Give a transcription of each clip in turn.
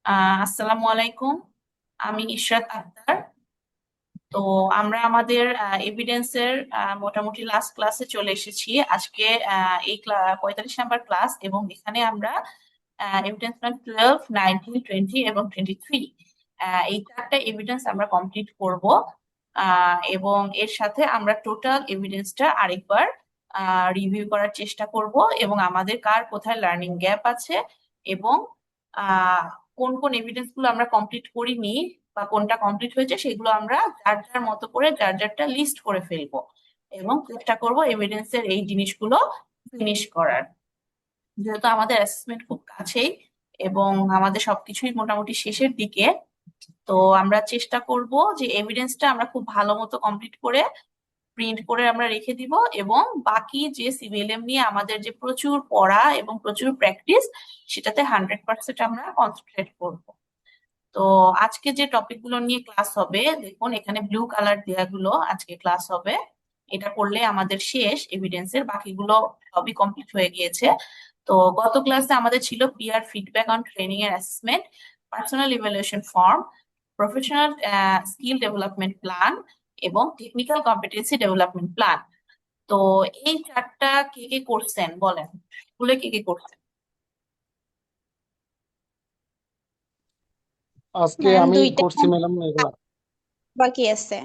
আসসালামু আলাইকুম। আমি ইশরাত আক্তার। তো আমরা আমাদের এভিডেন্সের মোটামুটি লাস্ট ক্লাসে চলে এসেছি আজকে। এই 45 নাম্বার ক্লাস, এবং এখানে আমরা এভিডেন্স 12, 19, 20 এবং 23 এই চারটা এভিডেন্স আমরা কমপ্লিট করব। এবং এর সাথে আমরা টোটাল এভিডেন্সটা আরেকবার রিভিউ করার চেষ্টা করব, এবং আমাদের কার কোথায় লার্নিং গ্যাপ আছে, এবং আহ কোন কোন এভিডেন্স গুলো আমরা কমপ্লিট করিনি বা কোনটা কমপ্লিট হয়েছে সেগুলো আমরা যার যার মতো করে যার যারটা লিস্ট করে ফেলবো, এবং চেষ্টা করব এভিডেন্সের এই জিনিসগুলো ফিনিশ করার। যেহেতু আমাদের অ্যাসেসমেন্ট খুব কাছেই এবং আমাদের সবকিছুই মোটামুটি শেষের দিকে, তো আমরা চেষ্টা করব যে এভিডেন্সটা আমরা খুব ভালো মতো কমপ্লিট করে প্রিন্ট করে আমরা রেখে দিব, এবং বাকি যে সিভিএলএম নিয়ে আমাদের যে প্রচুর পড়া এবং প্রচুর প্র্যাকটিস, সেটাতে 100% আমরা কনসেন্ট্রেট করব। তো আজকে যে টপিক গুলো নিয়ে ক্লাস হবে, দেখুন এখানে ব্লু কালার দেয়া গুলো আজকে ক্লাস হবে। এটা করলে আমাদের শেষ এভিডেন্সের বাকিগুলো সবই কমপ্লিট হয়ে গিয়েছে। তো গত ক্লাসে আমাদের ছিল পিয়ার ফিডব্যাক অন ট্রেনিং এর assessment, personal evaluation form, professional skill development plan এবং টেকনিক্যাল কম্পিটেন্সি ডেভেলপমেন্ট প্ল্যান। তো এই চারটা কে কে করছেন বলেন, স্কুলে কে কে করছেন? আজকে ম্যাম আমি দুইটা করছি ম্যাডাম এগুলা। বাকি আছে।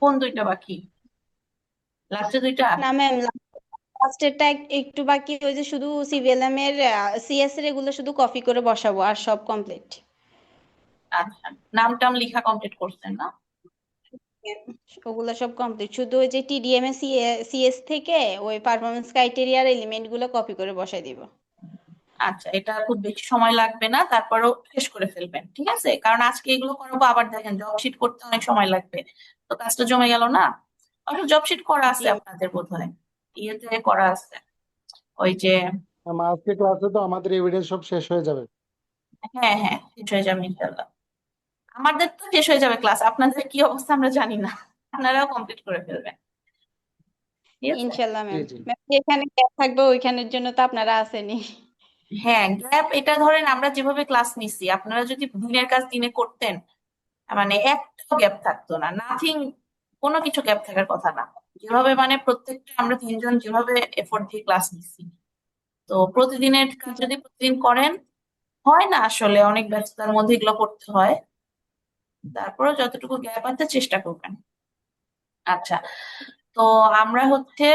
কোন দুইটা বাকি? লাস্টে দুইটা? না ম্যাম, লাস্টেরটা একটু বাকি, ওই যে শুধু সিভিএলএম এর সিএস এর এগুলো শুধু কপি করে বসাবো, আর সব কমপ্লিট। আচ্ছা, নাম টাম লেখা কমপ্লিট করছেন না? ওগুলো সব কমপ্লিট, শুধু ওই যে টিডিএম এ সিএস থেকে ওই পারফরমেন্স ক্রাইটেরিয়ার এলিমেন্ট গুলো কপি করে বসাই দিব। আচ্ছা, এটা খুব বেশি সময় লাগবে না, তারপরও শেষ করে ফেলবেন, ঠিক আছে? কারণ আজকে এগুলো করাবো, আবার দেখেন জব শিট করতে অনেক সময় লাগবে, তো কাজটা জমে গেল না। অবশ্য জব শিট করা আছে জি। আপনাদের বোধহয়, ইয়েতে করা আছে, ওই যে। আজকে ক্লাসে তো আমাদের এভিডেন্স সব শেষ হয়ে যাবে। হ্যাঁ হ্যাঁ, শেষ হয়ে যাবে ইনশাল্লাহ। আমাদের তো শেষ হয়ে যাবে ক্লাস, আপনাদের কি অবস্থা আমরা জানি না, আপনারাও কমপ্লিট করে ফেলবেন, ঠিক আছে? ইনশাল্লাহ জি ম্যাম। জি। ম্যাম যেখানে গ্যাপ থাকবে ওইখানের জন্য তো আপনারা আসেনি। হ্যাঁ, গ্যাপ এটা ধরেন আমরা যেভাবে ক্লাস নিচ্ছি, আপনারা যদি দিনের কাজ দিনে করতেন, মানে একটা গ্যাপ থাকতো না, নাথিং, কোনো কিছু গ্যাপ থাকার কথা না। যেভাবে মানে প্রত্যেকটা আমরা তিনজন যেভাবে এফোর্ট দিয়ে ক্লাস নিচ্ছি, তো প্রতিদিনের কাজ জি। যদি প্রতিদিন করেন, হয় না আসলে, অনেক ব্যস্ততার মধ্যে এগুলো করতে হয়। তারপরে যতটুকু গ্যাপ আছে চেষ্টা করবেন। আচ্ছা, তো আমরা হচ্ছে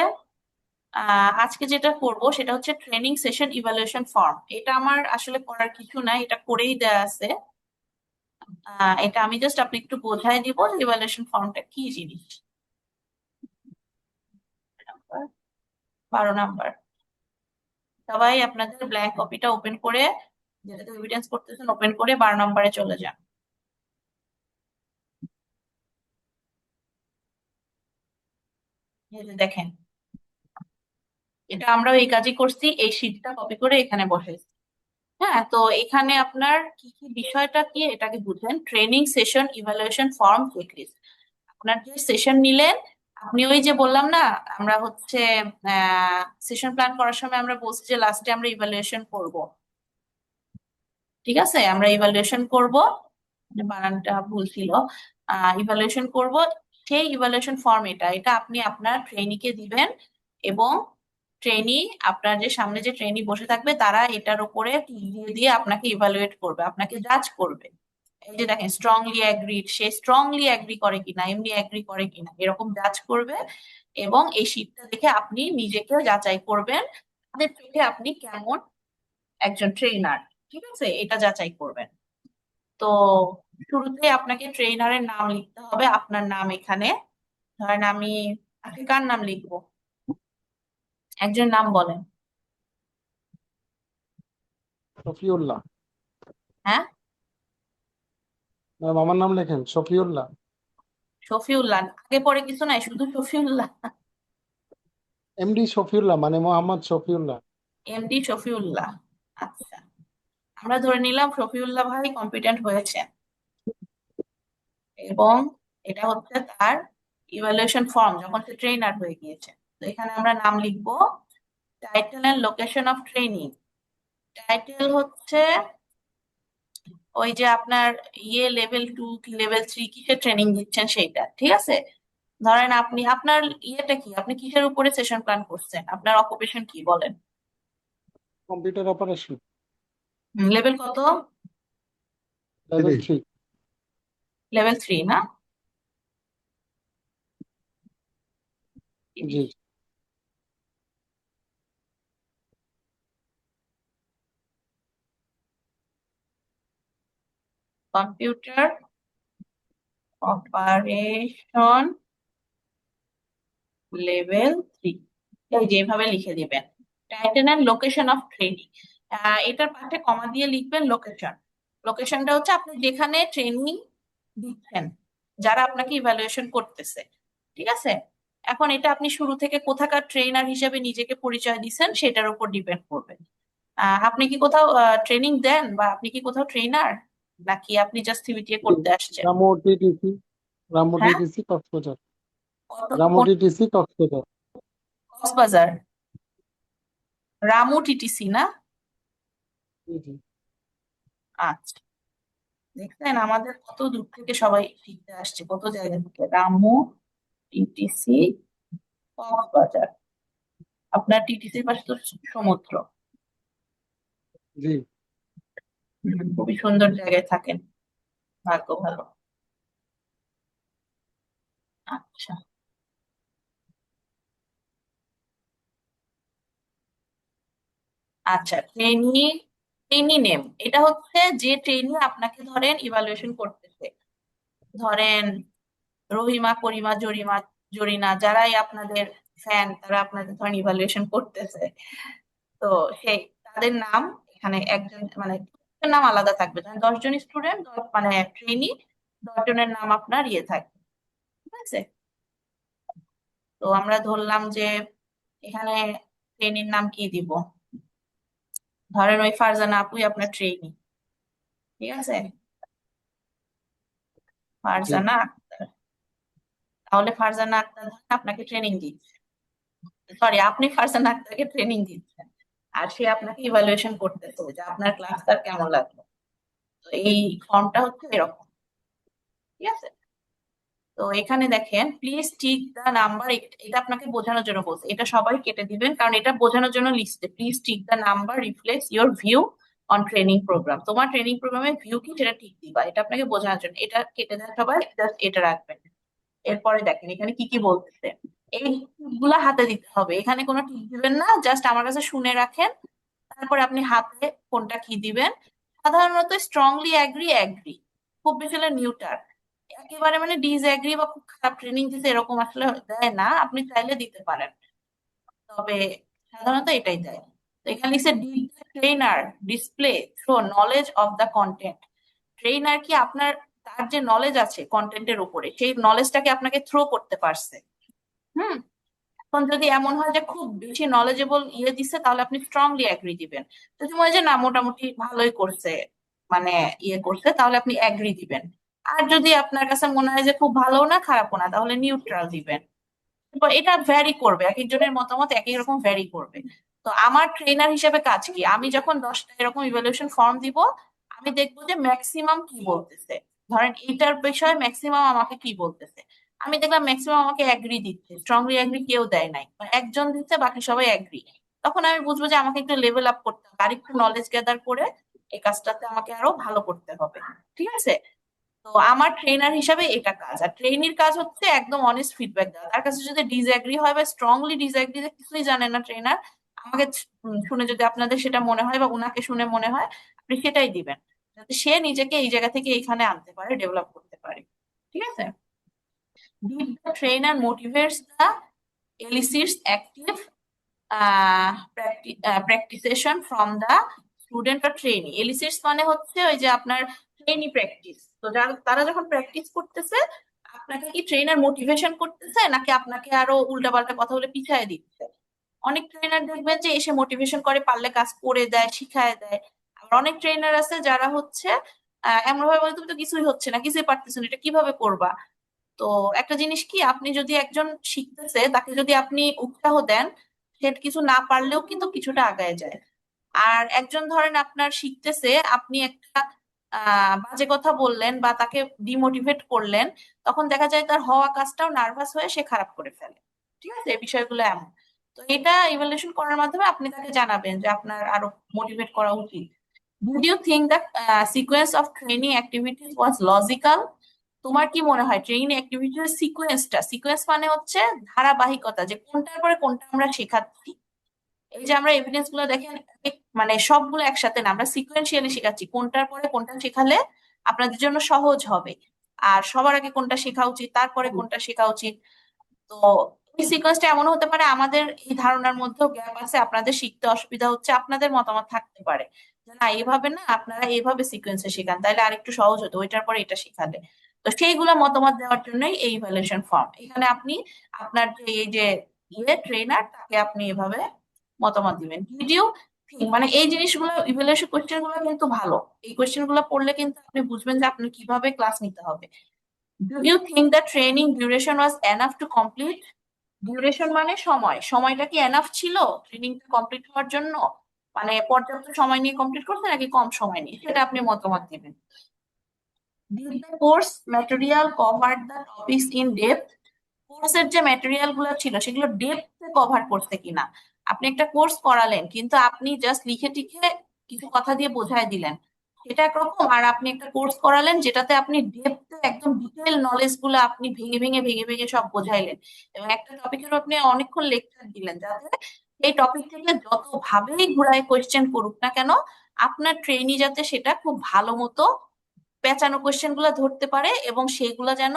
আজকে যেটা করব সেটা হচ্ছে ট্রেনিং সেশন ইভালুয়েশন ফর্ম। এটা আমার আসলে করার কিছু নাই, এটা করেই দেয়া আছে। এটা আমি জাস্ট আপনি একটু বোঝাই দিব ইভালুয়েশন ফর্মটা কি জিনিস। 12 নাম্বার, সবাই আপনাদের ব্ল্যাঙ্ক কপিটা ওপেন করে, যেটাতে এভিডেন্স করতেছেন ওপেন করে 12 নম্বরে চলে যান। এই যে দেখেন, এটা আমরাও এই কাজই করছি, এই শীটটা কপি করে এখানে বসাইছি। হ্যাঁ, তো এখানে আপনার কি কি বিষয়টা কি এটাকে বুঝলেন, training session evaluation form checklist. আপনার যে সেশন নিলেন, আপনি ওই যে বললাম না, আমরা হচ্ছে সেশন প্ল্যান করার সময় আমরা বলছি যে লাস্টে আমরা ইভালুয়েশন করব, ঠিক আছে? আমরা ইভালুয়েশন করব, বানানটা ভুল ছিল, ইভালুয়েশন করব। সেই ইভালুয়েশন ফর্ম এটা এটা আপনি আপনার ট্রেনিকে দিবেন, এবং ট্রেনি, আপনার যে সামনে যে ট্রেনি বসে থাকবে তারা এটার উপরে টিক দিয়ে দিয়ে আপনাকে ইভালুয়েট করবে, আপনাকে জাজ করবে। এই যে দেখেন, স্ট্রংলি অ্যাগ্রিড, সে স্ট্রংলি অ্যাগ্রি করে কিনা, এমনি অ্যাগ্রি করে কিনা, এরকম জাজ করবে। এবং এই শীটটা দেখে আপনি নিজেকেও যাচাই করবেন, আপনাদের চোখে আপনি কেমন একজন ট্রেনার, ঠিক আছে? এটা যাচাই করবেন। তো শুরুতে আপনাকে ট্রেনারের নাম লিখতে হবে, আপনার নাম এখানে। ধরেন আমি, আপনি কার নাম লিখবো? একজন নাম বলেন। শফিউল্লাহ। হ্যাঁ, ম্যাম আমার নাম লেখেন শফিউল্লাহ। শফিউল্লাহ, আগে পরে কিছু নাই, শুধু শফিউল্লাহ। এমডি শফিউল্লাহ মানে মোহাম্মদ শফিউল্লাহ। এমডি শফিউল্লাহ। আচ্ছা, আমরা ধরে নিলাম শফিউল্লাহ ভাই কম্পিটেন্ট হয়েছে, এবং এটা হচ্ছে তার ইভালুয়েশন ফর্ম যখন সে ট্রেনার হয়ে গিয়েছে। তো এখানে আমরা নাম লিখবো। Title and location of training, title হচ্ছে ওই যে আপনার লেভেল 2 কি লেভেল 3 কিসের ট্রেনিং দিচ্ছেন সেইটা, ঠিক আছে? ধরেন আপনি আপনার ইয়েটা কি, আপনি কিসের উপরে সেশন প্ল্যান করছেন, আপনার অকুপেশন কি বলেন? কম্পিউটার অপারেশন লেভেল কত? লেভেল 3। লেভেল 3 না? জি কম্পিউটার অপারেশন লেভেল 3, এই যেভাবে লিখে দিবেন title and location of training. এটার পাশে কমা দিয়ে লিখবেন লোকেশন। লোকেশনটা হচ্ছে আপনি যেখানে ট্রেনিং দিচ্ছেন, যারা আপনাকে ইভ্যালুয়েশন করতেছে, ঠিক আছে? এখন এটা আপনি শুরু থেকে কোথাকার ট্রেনার হিসেবে নিজেকে পরিচয় দিচ্ছেন সেটার উপর ডিপেন্ড করবে। আপনি কি কোথাও ট্রেনিং দেন, বা আপনি কি কোথাও ট্রেনার, নাকি আপনি জাস্ট সিবিটিএ করতে আসছেন? রামু টিটিসি, রামু হ্যাঁ, টিটিসি কক্সবাজার, কত রামু কোন টিটিসি কক্সবাজার। কক্সবাজার? রামু টিটিসি না? জি জি আচ্ছা, দেখছেন আমাদের কত দূর থেকে সবাই শিখতে আসছে, কত জায়গা থেকে। রামু টিটিসি কক্সবাজার। আপনার টিটিসির পাশে তো সমুদ্র। জি খুবই সুন্দর জায়গায় থাকেন, ভাগ্য ভালো। আচ্ছা, আচ্ছা, ট্রেনি নেম এটা হচ্ছে যে ট্রেনি আপনাকে ধরেন ইভালুয়েশন করতেছে। ধরেন রহিমা, করিমা, জরিনা যারাই আপনাদের ফ্যান, তারা আপনাদের ধরেন ইভালুয়েশন করতেছে। তো সেই তাদের নাম এখানে একজন মানে প্রত্যেকের নাম আলাদা থাকবে। ধরেন 10 জন স্টুডেন্ট, মানে ট্রেনি, 10 জনের নাম আপনার ইয়ে থাকবে, ঠিক আছে? তো আমরা ধরলাম যে এখানে ট্রেনির নাম কি দিব, ধরেন ওই ফারজানা আপুই আপনার ট্রেনি, ঠিক আছে? জি ফারজানা আক্তার। তাহলে ফারজানা আক্তার ধরেন আপনাকে ট্রেনিং দিচ্ছে, সরি, আপনি ফারজানা আক্তারকে ট্রেনিং দিচ্ছেন, আর সে আপনাকে ইভালুয়েশন করতেছে যে আপনার ক্লাস তার কেমন লাগলো। তো এই ফর্মটা হচ্ছে এরকম, ঠিক আছে? তো এখানে দেখেন প্লিজ টিক দা নাম্বার, এটা আপনাকে বোঝানোর জন্য বলছে, এটা সবাই কেটে দিবেন কারণ এটা বোঝানোর জন্য লিখছে। Please tick the number reflects your view on training programme, তোমার ট্রেনিং প্রোগ্রামের ভিউ কি সেটা ঠিক দিবা, এটা আপনাকে বোঝানোর জন্য। এটা কেটে দেন সবাই, জাস্ট এটা রাখবেন। এরপরে দেখেন এখানে কি কি বলতেছে, এই গুলা হাতে দিতে হবে, এখানে কোনো টিক দিবেন না, জাস্ট আমার কাছে শুনে রাখেন, তারপরে আপনি হাতে কোনটা কি দিবেন। সাধারণত স্ট্রংলি অ্যাগ্রি, অ্যাগ্রি, খুব বেশি হলে নিউটার, একেবারে মানে ডিসঅ্যাগ্রি বা খুব খারাপ ট্রেনিং দিতে এরকম আসলে দেয় না, আপনি চাইলে দিতে পারেন, তবে সাধারণত এটাই দেয়। তো এখানে লিখছে did the trainer display through knowledge of the content, trainer কি আপনার তার যে নলেজ আছে কন্টেন্টের উপরে সেই নলেজটাকে আপনাকে থ্রো করতে পারছে। হুম, এখন যদি এমন হয় যে খুব বেশি নলেজেবল ইয়ে দিচ্ছে তাহলে আপনি স্ট্রংলি অ্যাগ্রি দিবেন। যদি মনে হয় যে না মোটামুটি ভালোই করছে, মানে ইয়ে করছে, তাহলে আপনি অ্যাগ্রি দিবেন। আর যদি আপনার কাছে মনে হয় যে খুব ভালো না খারাপও না, তাহলে নিউট্রাল দিবেন। তো এটা ভ্যারি করবে, এক একজনের মতামত এক এক রকম ভ্যারি করবে। তো আমার ট্রেনার হিসেবে কাজ কি, আমি যখন 10টা এরকম ইভ্যালুয়েশন ফর্ম দিব, আমি দেখবো যে ম্যাক্সিমাম কি বলতেছে। ধরেন এইটার বিষয়ে ম্যাক্সিমাম আমাকে কি বলতেছে, আমি দেখলাম ম্যাক্সিমাম আমাকে অ্যাগ্রি দিচ্ছে, স্ট্রংলি অ্যাগ্রি কেউ দেয় নাই, বা একজন দিচ্ছে বাকি সবাই অ্যাগ্রি। তখন আমি বুঝবো যে আমাকে একটু লেভেল আপ করতে হবে, আর একটু নলেজ গ্যাদার করে এই কাজটাতে আমাকে আরো ভালো করতে হবে, ঠিক আছে? তো আমার ট্রেনার হিসাবে এটা কাজ, আর ট্রেনির কাজ হচ্ছে একদম অনেস্ট ফিডব্যাক দেওয়া। তার কাছে যদি ডিসঅ্যাগ্রি হয় বা স্ট্রংলি ডিসঅ্যাগ্রি, যে কিছুই জানে না ট্রেনার, আমাকে শুনে যদি আপনাদের সেটা মনে হয় বা উনাকে শুনে মনে হয়, আপনি সেটাই দিবেন, যাতে সে নিজেকে এই জায়গা থেকে এইখানে আনতে পারে, ডেভেলপ করতে পারে, ঠিক আছে? Did the trainer motivates the elicits active practication from the student or trainee? elicits মানে হচ্ছে ওই যে আপনার ট্রেনি প্র্যাকটিস, তো যারা তারা যখন প্র্যাকটিস করতেছে, আপনাকে কি ট্রেনার মোটিভেশন করতেছে নাকি আপনাকে আরো উল্টাপাল্টা কথা বলে পিছায় দিচ্ছে? অনেক ট্রেনার দেখবেন যে এসে মোটিভেশন করে, পারলে কাজ করে দেয়, শিখায় দেয়। আবার অনেক ট্রেনার আছে যারা হচ্ছে এমন ভাবে বলে তুমি তো কিছুই হচ্ছে না, কিছুই পারতেছো না, এটা কিভাবে করবা। তো একটা জিনিস কি, আপনি যদি একজন শিখতেছে তাকে যদি আপনি উৎসাহ দেন, সে কিছু না পারলেও কিন্তু কিছুটা আগায় যায়। আর একজন ধরেন আপনার শিখতেছে, আপনি একটা বাজে কথা বললেন বা তাকে ডিমোটিভেট করলেন, তখন দেখা যায় তার হওয়া কাজটাও নার্ভাস হয়ে সে খারাপ করে ফেলে। ঠিক আছে, এই বিষয়গুলো এমন। তো এটা ইভালুয়েশন করার মাধ্যমে আপনি তাকে জানাবেন যে আপনার আরো মোটিভেট করা উচিত। Did you think that sequence of training activities was logical? তোমার কি মনে হয় ট্রেনিং অ্যাক্টিভিটির সিকোয়েন্স মানে হচ্ছে ধারাবাহিকতা, যে কোনটার পরে কোনটা আমরা শেখাচ্ছি। এই যে আমরা এভিডেন্স গুলো দেখেন, মানে সবগুলো একসাথে না, আমরা সিকোয়েন্সিয়ালি শেখাচ্ছি, কোনটার পরে কোনটা শেখালে আপনাদের জন্য সহজ হবে, আর সবার আগে কোনটা শেখা উচিত, তারপরে কোনটা শেখা উচিত। তো এই সিকোয়েন্সটা এমন হতে পারে আমাদের এই ধারণার মধ্যেও গ্যাপ আছে, আপনাদের শিখতে অসুবিধা হচ্ছে, আপনাদের মতামত থাকতে পারে যে না এইভাবে না, আপনারা এইভাবে সিকোয়েন্সে শেখান তাহলে আরেকটু সহজ হতো ওইটার পরে এটা শেখালে। তো সেইগুলা মতামত দেওয়ার জন্যই এই ইভ্যালুয়েশন ফর্ম। এখানে আপনি আপনার যে এই যে ট্রেনার তাকে আপনি এভাবে মতামত দিবেন। ভিডিও মানে এই জিনিসগুলো ইভ্যালুয়েশন কোশ্চেন গুলো কিন্তু ভালো, এই কোশ্চেন গুলো পড়লে কিন্তু আপনি বুঝবেন যে আপনার কিভাবে ক্লাস নিতে হবে। Do you think the training duration was enough to complete? Duration মানে সময়, সময়টা কি এনাফ ছিল ট্রেনিংটা কমপ্লিট হওয়ার জন্য? মানে পর্যাপ্ত সময় নিয়ে কমপ্লিট করছে নাকি কম সময় নিয়ে, সেটা আপনি মতামত দিবেন। Did the course material cover the topics in depth? কোর্সের যে ম্যাটেরিয়াল গুলো ছিল সেগুলো ডেপথে কভার করছে কিনা। আপনি একটা কোর্স করালেন কিন্তু আপনি জাস্ট লিখে টিখে কিছু কথা দিয়ে বোঝায় দিলেন, এটা একরকম। আর আপনি একটা কোর্স করালেন যেটাতে আপনি ডেপথে একদম ডিটেল নলেজ গুলো আপনি ভেঙে ভেঙে ভেঙে ভেঙে সব বোঝাইলেন, এবং একটা টপিকের আপনি অনেকক্ষণ লেকচার দিলেন, যাতে এই টপিক থেকে যত ভাবেই ঘুরায় কোয়েশ্চেন করুক না কেন, আপনার ট্রেনি যাতে সেটা খুব ভালো মতো পেঁচানো কোয়েশ্চেন গুলা ধরতে পারে এবং সেগুলা যেন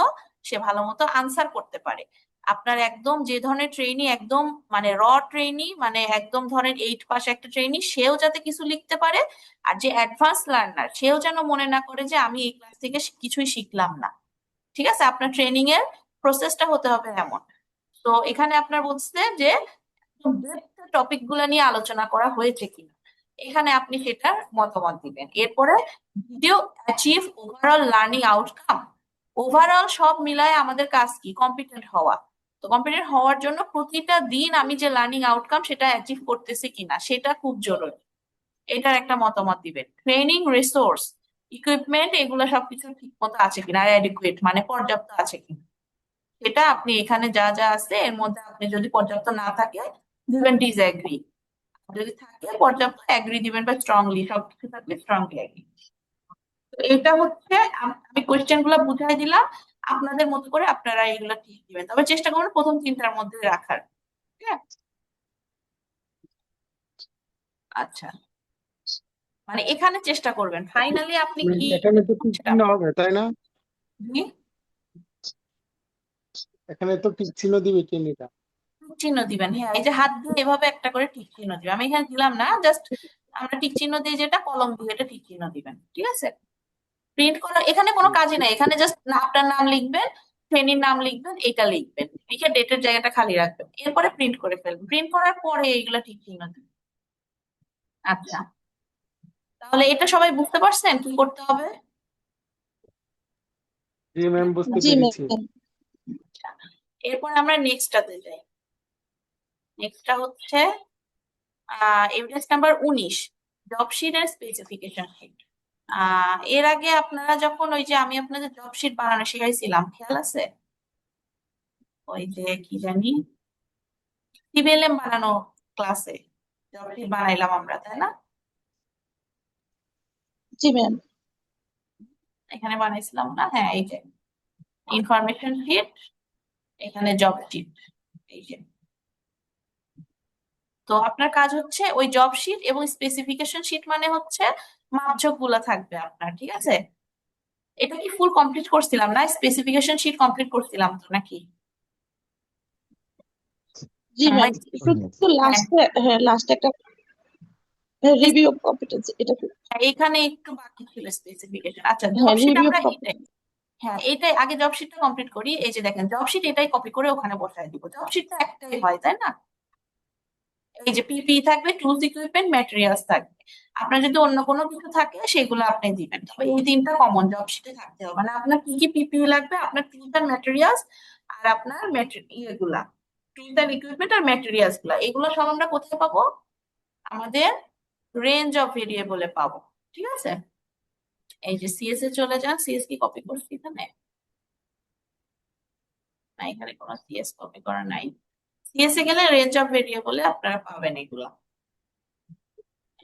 সে ভালো মতো আনসার করতে পারে। আপনার একদম যে ধরনের ট্রেনি একদম মানে ট্রেনি, মানে একদম ধরেন 8 পাস একটা ট্রেনি, সেও যাতে কিছু লিখতে পারে, আর যে অ্যাডভান্স লার্নার সেও যেন মনে না করে যে আমি এই ক্লাস থেকে কিছুই শিখলাম না। ঠিক আছে, আপনার ট্রেনিং এর প্রসেসটা হতে হবে এমন। তো এখানে আপনার বলছে যে টপিক গুলা নিয়ে আলোচনা করা হয়েছে কিনা, এখানে আপনি সেটার মতামত দিবেন। এরপরে video achieve overall learning outcome. Overall সব মিলায় আমাদের কাজ কি, কম্পিটেন্ট হওয়া। তো কম্পিটেন্ট হওয়ার জন্য প্রতিটা দিন আমি যে লার্নিং আউটকাম সেটা অ্যাচিভ করতেছি কিনা সেটা খুব জরুরি, এটার একটা মতামত দিবেন। ট্রেনিং রিসোর্স ইকুইপমেন্ট এগুলো সবকিছু ঠিক মতো আছে কিনা, আর অ্যাডিকুয়েট মানে পর্যাপ্ত আছে কিনা, সেটা আপনি এখানে যা যা আছে এর মধ্যে আপনি যদি পর্যাপ্ত না থাকে দিবেন ডিসএগ্রি, যদি থাকে পর্যাপ্ত এগ্রি দিবেন, বা স্ট্রংলি, সবকিছু থাকলে স্ট্রংলি এগ্রি। তো এটা হচ্ছে আমি কোয়েশ্চেন গুলো বুঝাই দিলাম, আপনাদের মতো করে আপনারা এগুলো ঠিক দিবেন, তবে চেষ্টা করবেন প্রথম 3টার মধ্যে রাখার। ঠিক আছে? আচ্ছা, মানে এখানে চেষ্টা করবেন, ফাইনালি আপনি কি এখানে তো টিক সেটা চিহ্ন হবে তাই না? জি, এখানে তো টিক চিহ্ন দিবে ট্রেনিটা। টিক চিহ্ন দিবেন। হ্যাঁ, এই যে হাত দিয়ে এভাবে একটা করে টিক চিহ্ন দিবেন, আমি এখানে দিলাম না, জাস্ট আমরা টিক চিহ্ন দিয়ে যেটা কলম দিয়ে এটা টিক চিহ্ন দিবেন। ঠিক আছে, প্রিন্ট করা এখানে কোনো কাজই নাই, এখানে জাস্ট আপনার নাম লিখবেন, শ্রেণীর নাম লিখবেন, এটা লিখবেন, লিখে ডেটের জায়গাটা খালি রাখবেন, এরপরে প্রিন্ট করে ফেলবেন, প্রিন্ট করার পরে এইগুলা ঠিক চিহ্ন দিবেন। আচ্ছা, তাহলে এটা সবাই বুঝতে পারছেন কি করতে হবে? জি ম্যাম, বুঝতে জি পেরেছি। ম্যাম। আচ্ছা, এরপর আমরা নেক্সটটাতে যাই। নেক্সটটা হচ্ছে এভিডেন্স নাম্বার 19, জব শিট এর স্পেসিফিকেশন শিট। এর আগে আপনারা যখন ওই যে আমি আপনাদের জব শিট বানানো শিখাইছিলাম, খেয়াল আছে? ওই যে কি জানি সিবিএলএম বানানো ক্লাসে জব শিট বানাইলাম আমরা, তাই না? জি ম্যাম। এখানে বানাইছিলাম না? হ্যাঁ, এই যে ইনফরমেশন শিট, এখানে জব শিট, এই যে। তো আপনার কাজ হচ্ছে ওই জব শিট এবং স্পেসিফিকেশন শিট মানে হচ্ছে মাপঝোঁক গুলা থাকবে আপনার। ঠিক আছে, এটা কি ফুল কমপ্লিট করছিলাম না? স্পেসিফিকেশন শিট কমপ্লিট করছিলাম তো নাকি? জি ম্যাম, শুধু হ্যাঁ, লাস্টে, হ্যাঁ লাস্টে একটা রিভিউ অফ কম্পিটেন্সি এটা হ্যাঁ, এখানে একটু বাকি ছিল স্পেসিফিকেশন। আচ্ছা, হ্যাঁ জব শিট রিভিউ অফ আমরা এটাই, কম্পিটেন্সি। হ্যাঁ এটাই আগে জব শিটটা কমপ্লিট করি। এই যে দেখেন জব শিট এটাই কপি করে ওখানে বসায় দিব, জব শিট তো একটাই হয় তাই না? এই যে পিপিই থাকবে, টুলস ইকুইপমেন্ট ম্যাটেরিয়ালস থাকবে, আপনার যদি অন্য কোনো কিছু থাকে সেগুলো আপনি দিবেন, তবে এই 3টা কমন জব শিটে থাকতে হবে। মানে আপনার কি কি পিপিই লাগবে, আপনার টুলস এন্ড ম্যাটেরিয়ালস, আর আপনার ইয়েগুলা টুলস এন্ড ইকুইপমেন্ট আর ম্যাটেরিয়ালস গুলা, এগুলো সব আমরা কোথায় পাবো? আমাদের রেঞ্জ অফ ভেরিয়েবলে পাবো। ঠিক আছে, এই যে সিএস এ চলে যান, সিএস কি কপি করছি এখানে? না, এখানে কোনো সিএস কপি করা নাই। সিএস এ গেলে রেঞ্জ অফ ভেরিয়েবলে আপনারা পাবেন এগুলা।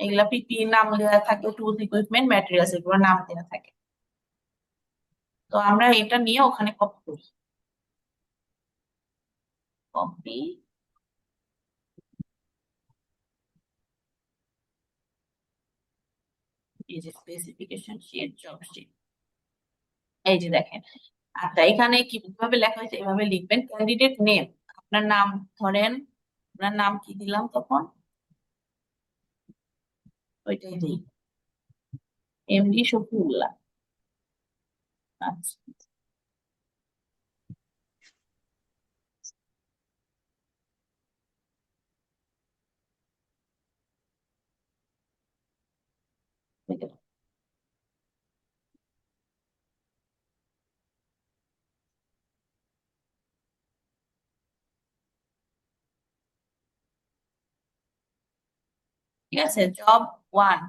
এগুলা পিপি নাম দেওয়া থাকে, টুলস ইকুইপমেন্ট ম্যাটেরিয়ালস এগুলো নাম দেওয়া থাকে। তো আমরা এটা নিয়ে ওখানে কপি করি, কপি, এই যে স্পেসিফিকেশন শিট, জব শিট, এই যে দেখেন। আচ্ছা, এখানে কিভাবে লেখা হয়েছে এভাবে লিখবেন। ক্যান্ডিডেট নেম, আপনার নাম ধরেন, আপনার নাম কি দিলাম তখন, ওইটাই দিই, এমডি শফিউল্লাহ। আচ্ছা, ঠিক আছে, জব ওয়ান।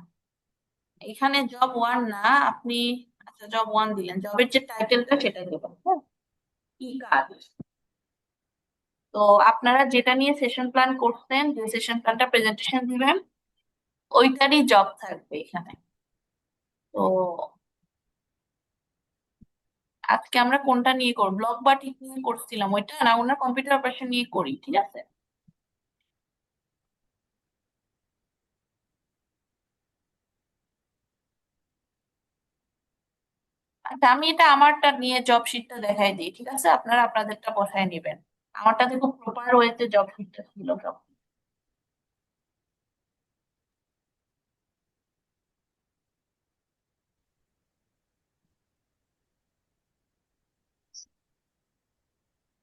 এখানে জব ওয়ান না, আপনি, আচ্ছা জব ওয়ান দিলেন, জবের যে টাইটেলটা সেটা দেবেন, হ্যাঁ, কি কাজ। তো আপনারা যেটা নিয়ে সেশন প্ল্যান করছেন, যে সেশন প্ল্যানটা প্রেজেন্টেশন দিবেন, ওইটারই জব থাকবে এখানে। তো আজকে আমরা কোনটা নিয়ে করব, ব্লক বা টিক নিয়ে করছিলাম, ওইটা না, ওনার কম্পিউটার অপারেশন নিয়ে করি, ঠিক আছে। আচ্ছা, আমি এটা আমারটা নিয়ে জব শিটটা দেখাই দিই, ঠিক আছে, আপনারা আপনাদেরটা বসায় নিবেন। আমারটাতে খুব প্রপার ওয়েতে জব শিটটা ছিল সব।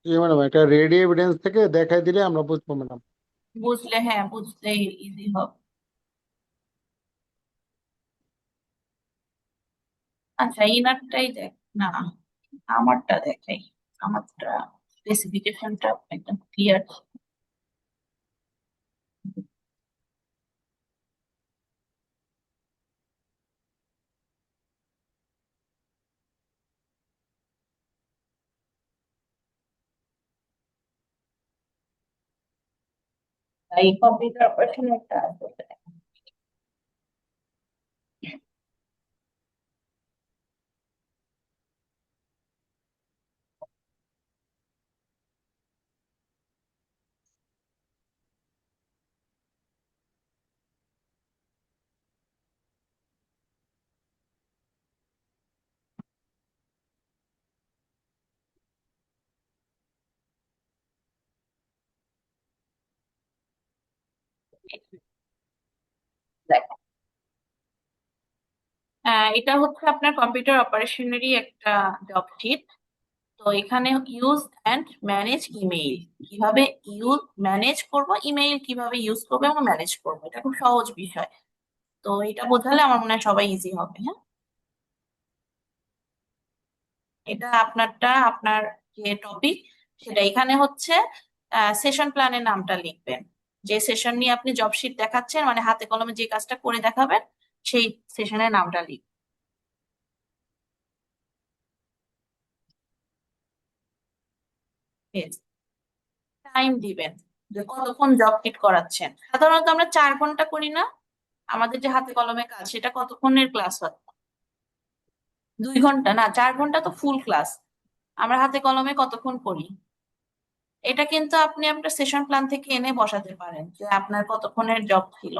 জি ম্যাডাম, এটা রেডি এভিডেন্স থেকে দেখাই দিলে আমরা বুঝবো ম্যাডাম। বুঝলে, হ্যাঁ, বুঝতে ইজি হবে। আচ্ছা, ইনারটাই দেখ, না, আমারটা দেখাই, আমারটা স্পেসিফিকেশনটা একদম ক্লিয়ার। এই কম্পিউটার অপারেশন একটা আছে। দেখ, এটা হচ্ছে আপনার কম্পিউটার অপারেশনেরই একটা জব শিট। তো এখানে ইউজ অ্যান্ড ম্যানেজ ইমেইল, কিভাবে ইউজ ম্যানেজ করব, ইমেইল কিভাবে ইউজ করবো এবং ম্যানেজ করবো, এটা খুব সহজ বিষয়। তো এটা বোঝালে আমার মনে হয় সবাই ইজি হবে, হ্যাঁ। এটা আপনারটা, আপনার যে টপিক সেটা এখানে হচ্ছে সেশন প্ল্যানের নামটা লিখবেন। যে সেশন নিয়ে আপনি জব শিট দেখাচ্ছেন, মানে হাতে কলমে যে কাজটা করে দেখাবেন, সেই সেশনের নামটা লিখবেন। টাইম দিবেন, যে কতক্ষণ জব শিট করাচ্ছেন। সাধারণত আমরা 4 ঘন্টা করি না, আমাদের যে হাতে কলমে কাজ সেটা কতক্ষণের ক্লাস হয়? 2 ঘন্টা না, 4 ঘন্টা তো ফুল ক্লাস। আমরা হাতে কলমে কতক্ষণ করি? এটা কিন্তু আপনি আপনার সেশন প্ল্যান থেকে এনে বসাতে পারেন যে আপনার কতক্ষণের জব ছিল।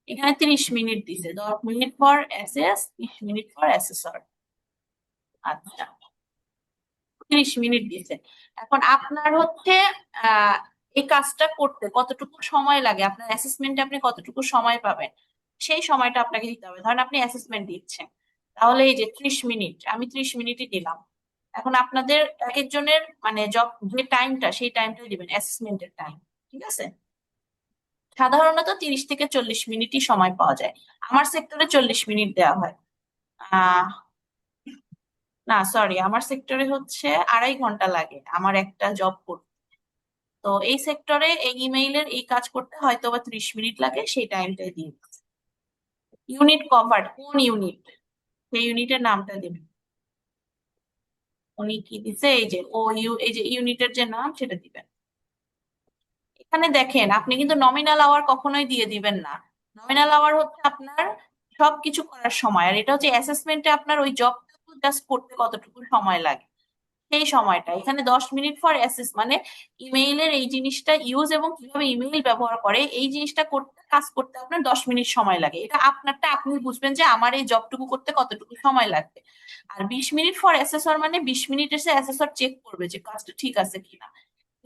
এখানে 30 মিনিট দিছে, 10 minute for SS, 30 minute for assessor. আচ্ছা, 30 মিনিট দিছে। এখন আপনার হচ্ছে আহ এই কাজটা করতে কতটুকু সময় লাগে, আপনার অ্যাসেসমেন্টে আপনি কতটুকু সময় পাবেন, সেই সময়টা আপনাকে দিতে হবে। ধরেন আপনি অ্যাসেসমেন্ট দিচ্ছেন, তাহলে এই যে 30 মিনিট, আমি 30 মিনিটই দিলাম। এখন আপনাদের এক একজনের মানে জব যে টাইমটা, সেই টাইমটা দিবেন অ্যাসেসমেন্টের টাইম, ঠিক আছে। সাধারণত 30 থেকে 40 মিনিটই সময় পাওয়া যায়। আমার সেক্টরে 40 মিনিট দেওয়া হয়। আহ না, সরি, আমার সেক্টরে হচ্ছে 2.5 ঘন্টা লাগে আমার একটা জব করতে। তো এই সেক্টরে এই ইমেইলের এই কাজ করতে হয়তো বা 30 মিনিট লাগে, সেই টাইমটাই দিয়ে দিচ্ছি। ইউনিট কভার, কোন ইউনিট? সেই ইউনিটের নামটা দিবেন। উনি কি দিছে, এই যে এই যে ইউনিটের যে নাম সেটা দিবেন। এখানে দেখেন আপনি কিন্তু নমিনাল আওয়ার কখনোই দিয়ে দিবেন না। নমিনাল আওয়ার হচ্ছে আপনার সবকিছু করার সময়, আর এটা হচ্ছে অ্যাসেসমেন্টে আপনার ওই জবটুকু জাস্ট করতে কতটুকু সময় লাগে সেই সময়টা। এখানে 10 মিনিট ফর অ্যাসেস মানে ইমেইলের এই জিনিসটা ইউজ এবং কিভাবে ইমেইল ব্যবহার করে এই জিনিসটা করতে, কাজ করতে আপনার 10 মিনিট সময় লাগে। এটা আপনারটা আপনি বুঝবেন যে আমার এই জবটুকু করতে কতটুকু সময় লাগবে। আর 20 মিনিট ফর অ্যাসেসর মানে 20 মিনিট এসে অ্যাসেসর চেক করবে যে কাজটা ঠিক আছে কিনা।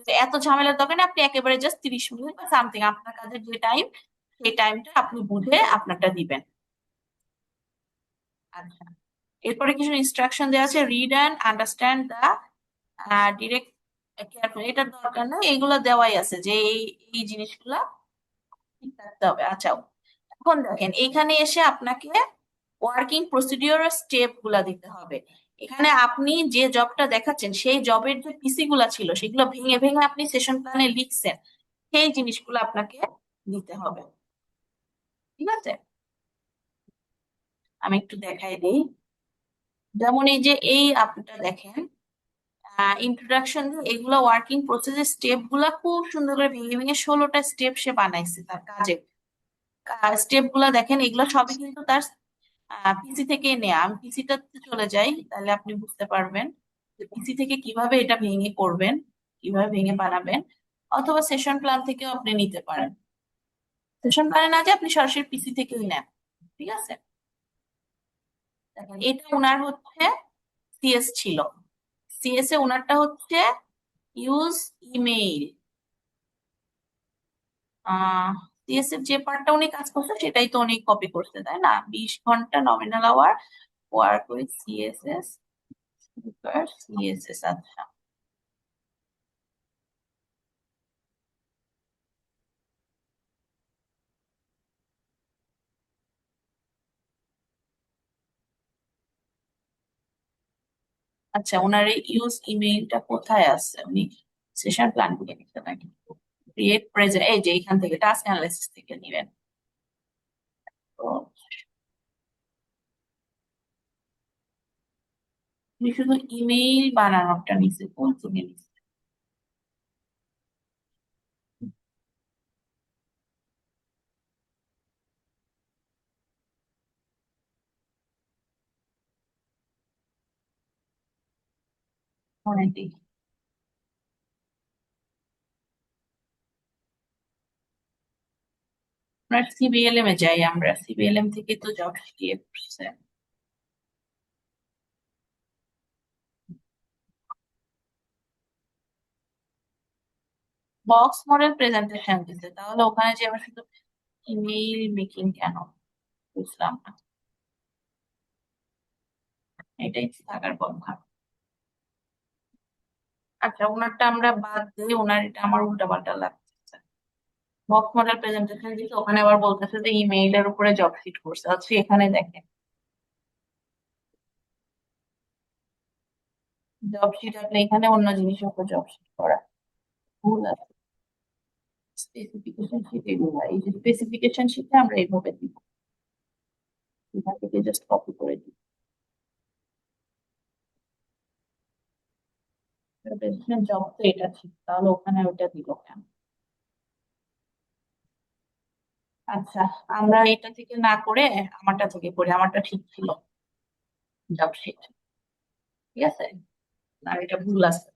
তো এত ঝামেলার দরকার নেই, আপনি একেবারে জাস্ট 30 মিনিট বা সামথিং আপনার কাজের যে টাইম সেই টাইমটা আপনি বুঝে আপনারটা দিবেন। আচ্ছা, এরপরে কিছু ইনস্ট্রাকশন দেওয়া আছে, read and understand the direct careful, এটার দরকার নেই, এইগুলো দেওয়াই আছে যে এই জিনিসগুলা ঠিক রাখতে হবে। আচ্ছা, এখন দেখেন এইখানে এসে আপনাকে ওয়ার্কিং প্রসিডিওর স্টেপ গুলা দিতে হবে। এখানে আপনি যে জবটা দেখাচ্ছেন সেই জবের যে পিসি গুলা ছিল সেগুলো ভেঙে ভেঙে আপনি সেশন প্ল্যানে লিখছেন, সেই জিনিসগুলো আপনাকে দিতে হবে। ঠিক আছে, আমি একটু দেখাই দিই। যেমন এই যে এই আপনাটা দেখেন ইন্ট্রোডাকশন, এগুলা ওয়ার্কিং প্রসেসের স্টেপ গুলা খুব সুন্দর করে ভেঙে ভেঙে 16টা স্টেপ সে বানাইছে তার কাজে। স্টেপ গুলা দেখেন, এগুলো সবই কিন্তু তার পিসি থেকে নেয়া। আমি পিসিটাতে চলে যাই, তাহলে আপনি বুঝতে পারবেন যে পিসি থেকে কিভাবে এটা ভেঙে করবেন, কিভাবে ভেঙে বানাবেন। অথবা সেশন প্ল্যান থেকেও আপনি নিতে পারেন। সেশন প্ল্যানে না যে আপনি সরাসরি পিসি থেকেই নেন। ঠিক আছে, দেখেন এটা ওনার হচ্ছে সিএস ছিল। সিএস এ ওনারটা হচ্ছে ইউজ ইমেইল। সিএস এর যে পার্টটা উনি কাজ করছে সেটাই তো উনি কপি করছে, তাই না? 20 ঘন্টা nominal hour work with CSS, CSS. আচ্ছা, আচ্ছা, ওনার এই ইউজ ইমেইলটা কোথায় আছে? উনি সেশন প্ল্যান থেকে নিতে নাকি ক্রিয়েট প্রেজেন্ট, এই যে এখান থেকে টাস্ক অ্যানালাইসিস থেকে নিবেন। তো উনি শুধু ইমেইল বানানোটা নিছে, কোন থেকে নিছে? মনে দেখি, আপনার সিবিএলএম এ যাই আমরা, সিবিএলএম থেকে তো জব শিখিয়ে করছে। বক্স মডেল প্রেজেন্টেশন দিতে, তাহলে ওখানে যে আমরা শুধু ইমেইল মেকিং কেন, বুঝলাম না। এটাই থাকার কথা। আচ্ছা, ওনারটা আমরা বাদ দিই, ওনার এটা আমার উল্টাপাল্টা লাগছে। বক্স মডেল প্রেজেন্টেশন দিতে ওখানে আবার বলতেছে যে ইমেইলের উপরে জব শিট করছে। আচ্ছা, এখানে দেখেন জব শিট, আপনি এখানে অন্য জিনিসের উপর জব শিট করা ভুল আছে। স্পেসিফিকেশন শিট এগুলা, এই যে স্পেসিফিকেশন শিটে আমরা এইভাবে দিব, এখান থেকে জাস্ট কপি করে দিই। জব তো এটা ঠিক, তাহলে ওখানে ওটা দিল কেন? আচ্ছা, আমরা এটা থেকে না করে আমারটা থেকে করি, আমারটা ঠিক ছিল জব শিট। ঠিক আছে, আর এটা ভুল আছে।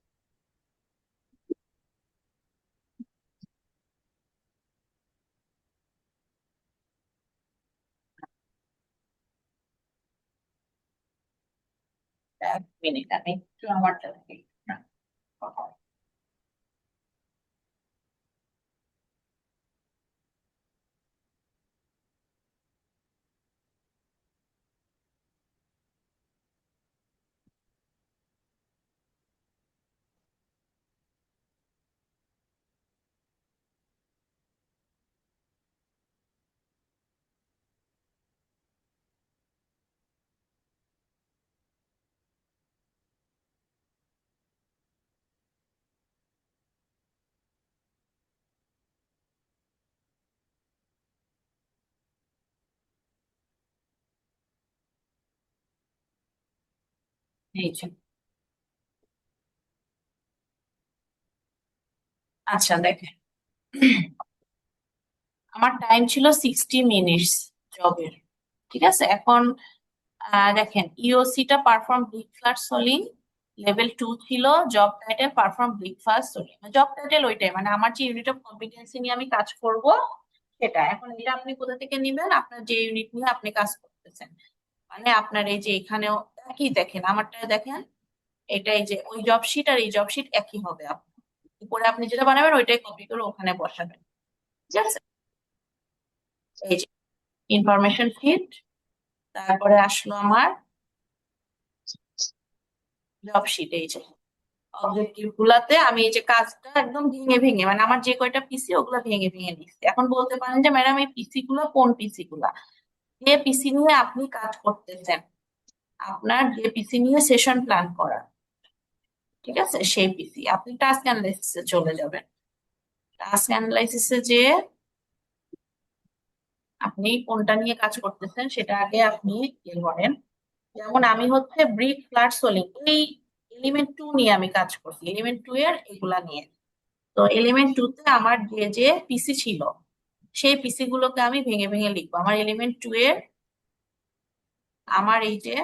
এক মিনিট, আমি একটু আমারটা থেকে না, কথা এই যে আচ্ছা দেখেন, আমার টাইম ছিল 60 মিনিটস জবের। ঠিক আছে, এখন দেখেন ইওসিটা পারফর্ম ব্রেকফাস্ট সোলিং, লেভেল 2 ছিল job title perform breakfast সোলিং। Job title ওইটাই, মানে আমার যে ইউনিট অফ কম্পিটেন্সি নিয়ে আমি কাজ করব সেটা। এখন এটা আপনি কোথা থেকে নিবেন, আপনার যে ইউনিট নিয়ে আপনি কাজ করতেছেন। মানে আপনার এই যে এখানেও একই, দেখেন আমারটা দেখেন, এটাই যে ওই জব শিট আর এই জব শিট একই হবে। আপনার উপরে আপনি যেটা বানাবেন ওইটাই কপি করে ওখানে বসাবেন। ঠিক আছে, এই যে ইনফরমেশন শিট, তারপরে আসলো আমার জব শিট। এই যে অবজেক্টিভ গুলাতে আমি এই যে কাজটা একদম ভেঙে ভেঙে, মানে আমার যে কয়টা পিসি ওগুলা ভেঙে ভেঙে দিচ্ছি। এখন বলতে পারেন যে ম্যাডাম এই পিসি গুলো কোন পিসি গুলা, যে পিসি নিয়ে আপনি কাজ করতেছেন, আপনার যে পিসি নিয়ে সেশন প্ল্যান করা, ঠিক আছে, সেই পিসি। আপনি টাস্ক অ্যানালাইসিসে চলে যাবেন। টাস্ক অ্যানালাইসিসে যে আপনি কোনটা নিয়ে কাজ করতেছেন সেটা আগে আপনি ইয়ে করেন। যেমন আমি হচ্ছে ব্রিক ফ্ল্যাট সোলিং, এই এলিমেন্ট 2 নিয়ে আমি কাজ করছি, এলিমেন্ট 2 এর এগুলা নিয়ে। তো এলিমেন্ট 2 তে আমার যে যে পিসি ছিল সেই পিসি গুলোকে আমি ভেঙে ভেঙে লিখবো। আমার এলিমেন্ট 2 এর আমার এই যে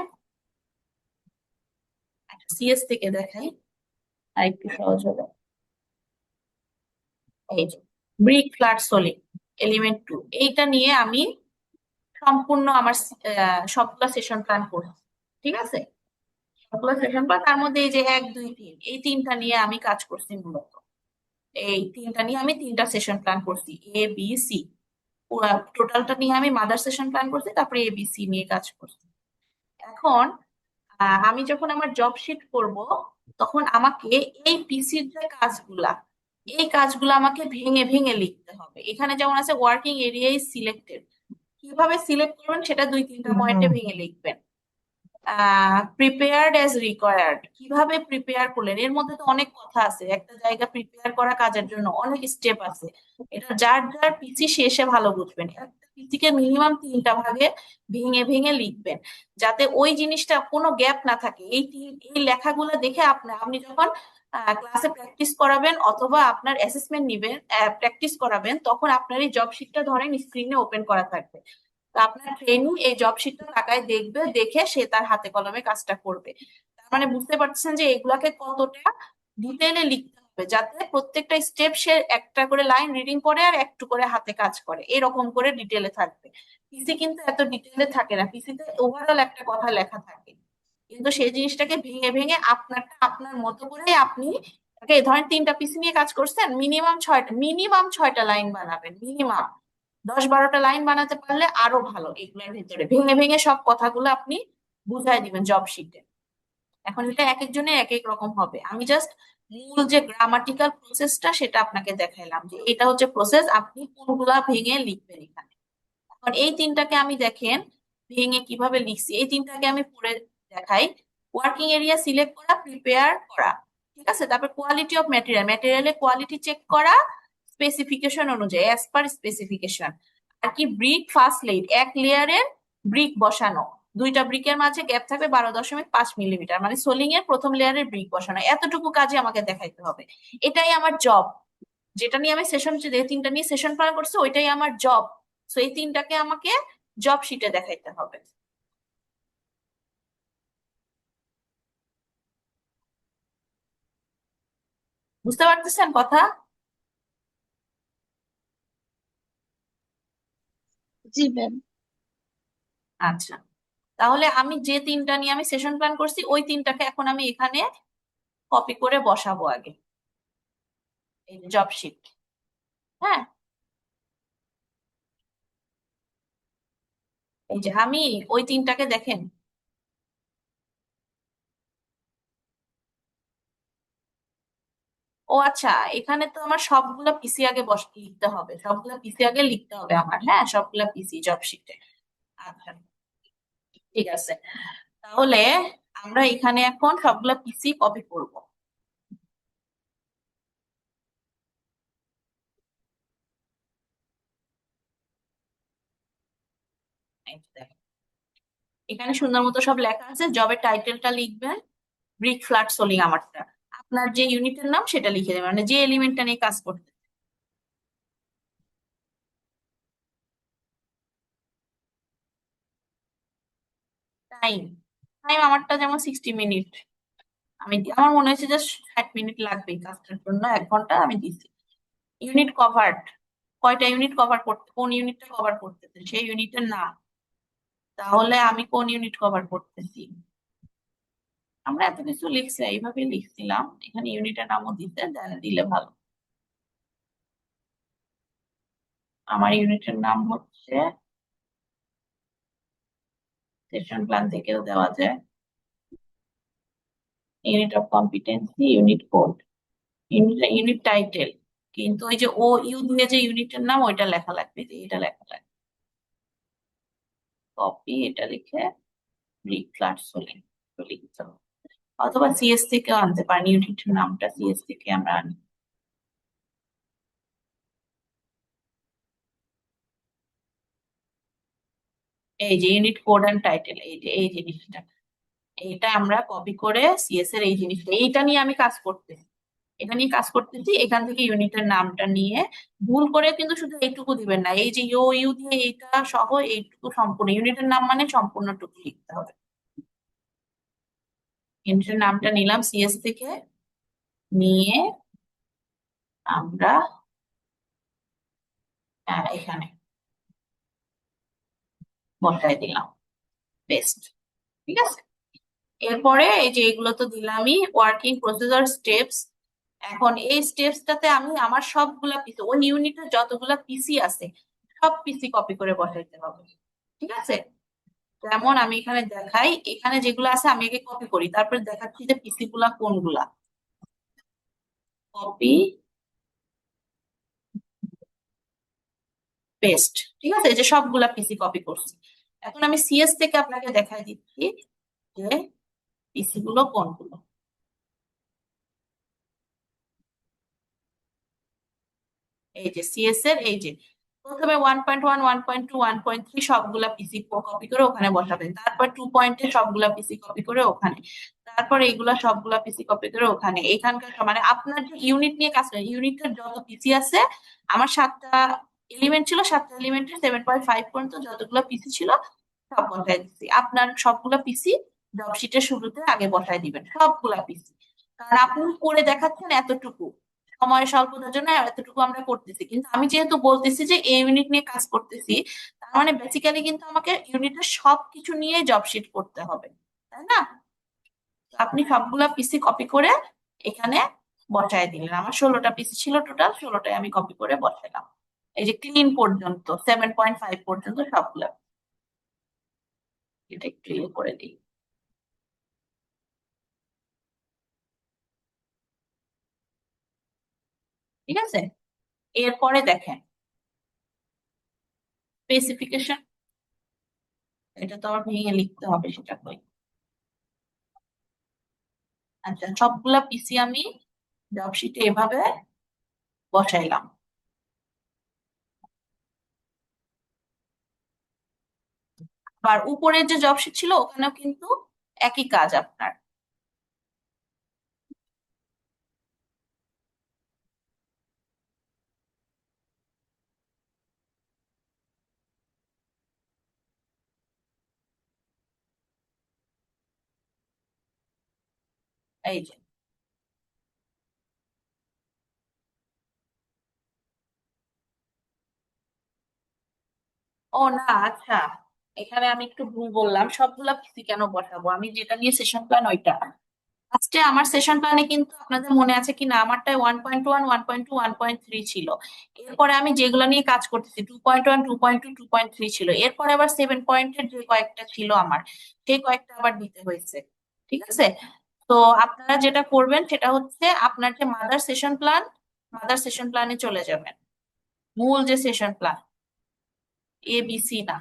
সিএস থেকে দেখাই আর একটু সহজ হবে। এই যে ব্রিক ফ্ল্যাট সোলিং এলিমেন্ট 2, এইটা নিয়ে আমি সম্পূর্ণ আমার সবগুলা সেশন প্ল্যান করছি। ঠিক আছে, সবগুলা সেশন প্ল্যান, তার মধ্যে এই যে 1 2 3 এই তিনটা নিয়ে আমি কাজ করছি মূলত। এই তিনটা নিয়ে আমি তিনটা সেশন প্ল্যান করছি, ABC। টোটালটা নিয়ে আমি মাদার সেশন প্ল্যান করছি, তারপরে ABC নিয়ে কাজ করছি। এখন আমি যখন আমার জব শিট করব, তখন আমাকে এই পিসির যে কাজগুলা, এই কাজগুলো আমাকে ভেঙে ভেঙে লিখতে হবে। এখানে যেমন আছে ওয়ার্কিং এরিয়া ইজ সিলেক্টেড, কিভাবে সিলেক্ট করবেন সেটা 2 3টা পয়েন্টে ভেঙে লিখবেন। প্রিপেয়ার্ড অ্যাজ রিকোয়ার্ড, কিভাবে প্রিপেয়ার করলেন, এর মধ্যে তো অনেক কথা আছে। একটা জায়গা প্রিপেয়ার করা কাজের জন্য অনেক স্টেপ আছে, এটা যার যার পিসি শেষে ভালো বুঝবেন। একটা পিসিকে মিনিমাম 3টা ভাগে ভেঙে ভেঙে লিখবেন, যাতে ওই জিনিসটা কোনো গ্যাপ না থাকে। এই লেখাগুলো দেখে আপনি যখন ক্লাসে প্র্যাকটিস করাবেন অথবা আপনার অ্যাসেসমেন্ট নিবেন, প্র্যাকটিস করাবেন, তখন আপনার এই জব শিটটা ধরেন স্ক্রিনে ওপেন করা থাকবে। তো আপনার ট্রেনিং এই জব শিটটা তাকায় দেখবে, দেখে সে তার হাতে কলমে কাজটা করবে। তার মানে বুঝতে পারছেন যে এগুলাকে কতটা ডিটেইলে লিখতে হবে, যাতে প্রত্যেকটা স্টেপ সে একটা করে লাইন রিডিং করে আর একটু করে হাতে কাজ করে, এরকম করে ডিটেইলে থাকবে। পিসি কিন্তু এত ডিটেইলে থাকে না, পিসিতে ওভারঅল একটা কথা লেখা থাকে, কিন্তু সেই জিনিসটাকে ভেঙে ভেঙে আপনারটা আপনার মতো করে আপনি ধরেন 3টা পিসি নিয়ে কাজ করছেন, মিনিমাম 6টা লাইন বানাবেন। মিনিমাম 10 12টা লাইন বানাতে পারলে আরো ভালো। এগুলোর ভিতরে ভেঙে ভেঙে সব কথাগুলো আপনি বুঝাই দিবেন জব শিটে। এখন এটা এক একজনের এক এক রকম হবে, আমি জাস্ট মূল যে গ্রামাটিক্যাল প্রসেসটা সেটা আপনাকে দেখাইলাম, যে এটা হচ্ছে প্রসেস, আপনি কোনগুলা ভেঙে লিখবেন এখানে। এখন এই তিনটাকে আমি দেখেন ভেঙে কিভাবে লিখছি, এই তিনটাকে আমি পড়ে দেখাই। ওয়ার্কিং এরিয়া সিলেক্ট করা, প্রিপেয়ার করা, ঠিক আছে, তারপর কোয়ালিটি অফ ম্যাটেরিয়াল, ম্যাটেরিয়ালের কোয়ালিটি চেক করা স্পেসিফিকেশন অনুযায়ী, অ্যাজ পার স্পেসিফিকেশন। আর কি ব্রিক ফার্স্ট লেড, এক লেয়ারের ব্রিক বসানো, 2টা ব্রিকের মাঝে গ্যাপ থাকবে 12.5 মিলিমিটার, মানে সোলিং এর প্রথম লেয়ারের ব্রিক বসানো। এতটুকু কাজে আমাকে দেখাইতে হবে, এটাই আমার জব। যেটা নিয়ে আমি সেশন, যে 3টা নিয়ে সেশন প্ল্যান করছি ওইটাই আমার জব। তো এই তিনটাকে আমাকে জব শিটে দেখাইতে হবে। বুঝতে পারতেছেন কথা? জি ম্যাম। আচ্ছা, তাহলে আমি যে তিনটা নিয়ে আমি সেশন প্ল্যান করছি ওই তিনটাকে এখন আমি এখানে কপি করে বসাবো আগে, এই জব শিট। হ্যাঁ, এই যে আমি ওই তিনটাকে দেখেন, ও আচ্ছা, এখানে তো আমার সবগুলা পিসি আগে লিখতে হবে, সবগুলা পিসি আগে লিখতে হবে আমার। হ্যাঁ, সবগুলা পিসি জব শিটে। আচ্ছা, ঠিক আছে, তাহলে আমরা এখানে এখন সবগুলা পিসি কপি করব। এই যে দেখেন, এখানে সুন্দর মতো সব লেখা আছে, জবের টাইটেলটা লিখবেন, ব্রিক ফ্ল্যাট সোলিং আমারটা। আপনার যে ইউনিটের নাম সেটা লিখে দেবেন, মানে যে এলিমেন্টটা নিয়ে কাজ করতে। টাইম, আমারটা যেমন 60 মিনিট, আমার মনে হয়েছে যে 60 মিনিট লাগবে এই কাজটার জন্য, 1 ঘন্টা আমি দিছি। ইউনিট কভার্ড, কয়টা ইউনিট কভার করতে, কোন ইউনিটটা কভার করতেছে সেই ইউনিটের নাম। তাহলে আমি কোন ইউনিট কভার করতেছি, আমরা এত কিছু লিখছি, এইভাবে লিখছিলাম, এখানে ইউনিটের নামও দিতে দিলে ভালো। আমার ইউনিটের নাম হচ্ছে, সেশন প্ল্যান থেকেও দেওয়া যায়, unit of competency, unit code, unit title. কিন্তু ওই যে ও ইউ দিয়ে যে ইউনিটের নাম ওইটা লেখা লাগবে, যে এটা লেখা লাগবে। কপি, এটা লিখে ব্রিক ফ্ল্যাট সোলিং লিখতে হবে। অথবা সিএস থেকে আনতে পারেন, ইউনিটের নামটা সিএস থেকে আমরা আনি। এই যে ইউনিট কোড এন্ড টাইটেল, এই যে এই জিনিসটা, এইটা আমরা কপি করে সিএস এর এই জিনিসটা, এইটা নিয়ে আমি কাজ করতেছি, এটা নিয়ে কাজ করতেছি। এখান থেকে ইউনিটের নামটা নিয়ে, ভুল করে কিন্তু শুধু এইটুকু দিবেন না, এই যে ইউ ইউ দিয়ে এইটা সহ এইটুকু সম্পূর্ণ, ইউনিটের নাম মানে সম্পূর্ণটুকু লিখতে হবে। ইউনিটের নামটা নিলাম সিএস থেকে, নিয়ে আমরা এখানে বসাই দিলাম, পেস্ট। ঠিক আছে, এরপরে এই যে এগুলো তো দিলামই, ওয়ার্কিং প্রসিজার স্টেপস। এখন এই স্টেপসটাতে আমি আমার সবগুলা পিসি, ওই ইউনিটের যতগুলা পিসি আছে সব পিসি কপি করে বসাইতে হবে। ঠিক আছে, যেমন আমি এখানে দেখাই, এখানে যেগুলো আছে আমি আগে কপি করি, তারপরে দেখাচ্ছি যে পিসি গুলা কোনগুলা। কপি পেস্ট, ঠিক আছে, এই যে সবগুলা পিসি কপি করছি। এখন আমি সিএস থেকে আপনাকে দেখাই দিচ্ছি যে পিসি গুলো কোনগুলো। এই যে সিএস এর এই যে প্রথমে 1.1, 1.2, 1.3 সবগুলা পিসি কপি করে ওখানে বসাবেন, তারপর 2 পয়েন্টে সবগুলা পিসি কপি করে ওখানে, তারপর এইগুলা সবগুলা পিসি কপি করে ওখানে। এখানকার মানে আপনার যে ইউনিট নিয়ে কাজ করেন, ইউনিটের যত পিসি আছে, আমার 7টা এলিমেন্ট ছিল, 7টা এলিমেন্টের 7.5 পর্যন্ত যতগুলো পিসি ছিল সব বসাই দিচ্ছি। আপনার সবগুলা পিসি জব শিটের শুরুতে আগে বসাই দিবেন সবগুলা পিসি, কারণ আপনি করে দেখাচ্ছেন এতটুকু, সময় স্বল্পতার জন্য এতটুকু আমরা করতেছি, কিন্তু আমি যেহেতু বলতেছি যে এই ইউনিট নিয়ে কাজ করতেছি, তার মানে বেসিক্যালি কিন্তু আমাকে ইউনিটের সবকিছু নিয়ে জব শিট করতে হবে, তাই না? তো আপনি সবগুলা পিসি কপি করে এখানে বসায় দিলেন, আমার 16টা পিসি ছিল, টোটাল 16টাই আমি কপি করে বসালাম। এই যে ক্লিন পর্যন্ত 7.5 পর্যন্ত সবগুলা, এটা একটু ইয়ে করে দিই। ঠিক আছে, এরপরে দেখেন স্পেসিফিকেশন, এটা তো আমার ভেঙে লিখতে হবে, সেটা কই। আচ্ছা, সবগুলা পিসি আমি জব শিটে এভাবে বসাইলাম। আর উপরের যে জব শিট ছিল ওখানেও কিন্তু একই কাজ আপনার। এই যে, ও না, আচ্ছা, এখানে আমি একটু ভুল বললাম, সবগুলা পিসি কেন বসাবো, আমি যেটা নিয়ে সেশন প্ল্যান ওইটা ফার্স্টে, আমার সেশন প্ল্যানে কিন্তু আপনাদের মনে আছে কিনা, আমারটাই 1.1, 1.2, 1.3 ছিল। এরপরে আমি যেগুলো নিয়ে কাজ করতেছি 2.1, 2.2, 2.3 ছিল, এরপরে আবার 7 পয়েন্টের যে কয়েকটা ছিল আমার, সেই কয়েকটা আবার দিতে হয়েছে। ঠিক আছে, তো আপনারা যেটা করবেন সেটা হচ্ছে আপনার যে মাদার সেশন প্ল্যানে চলে যাবেন, মূল যে সেশন প্ল্যান, ABC না।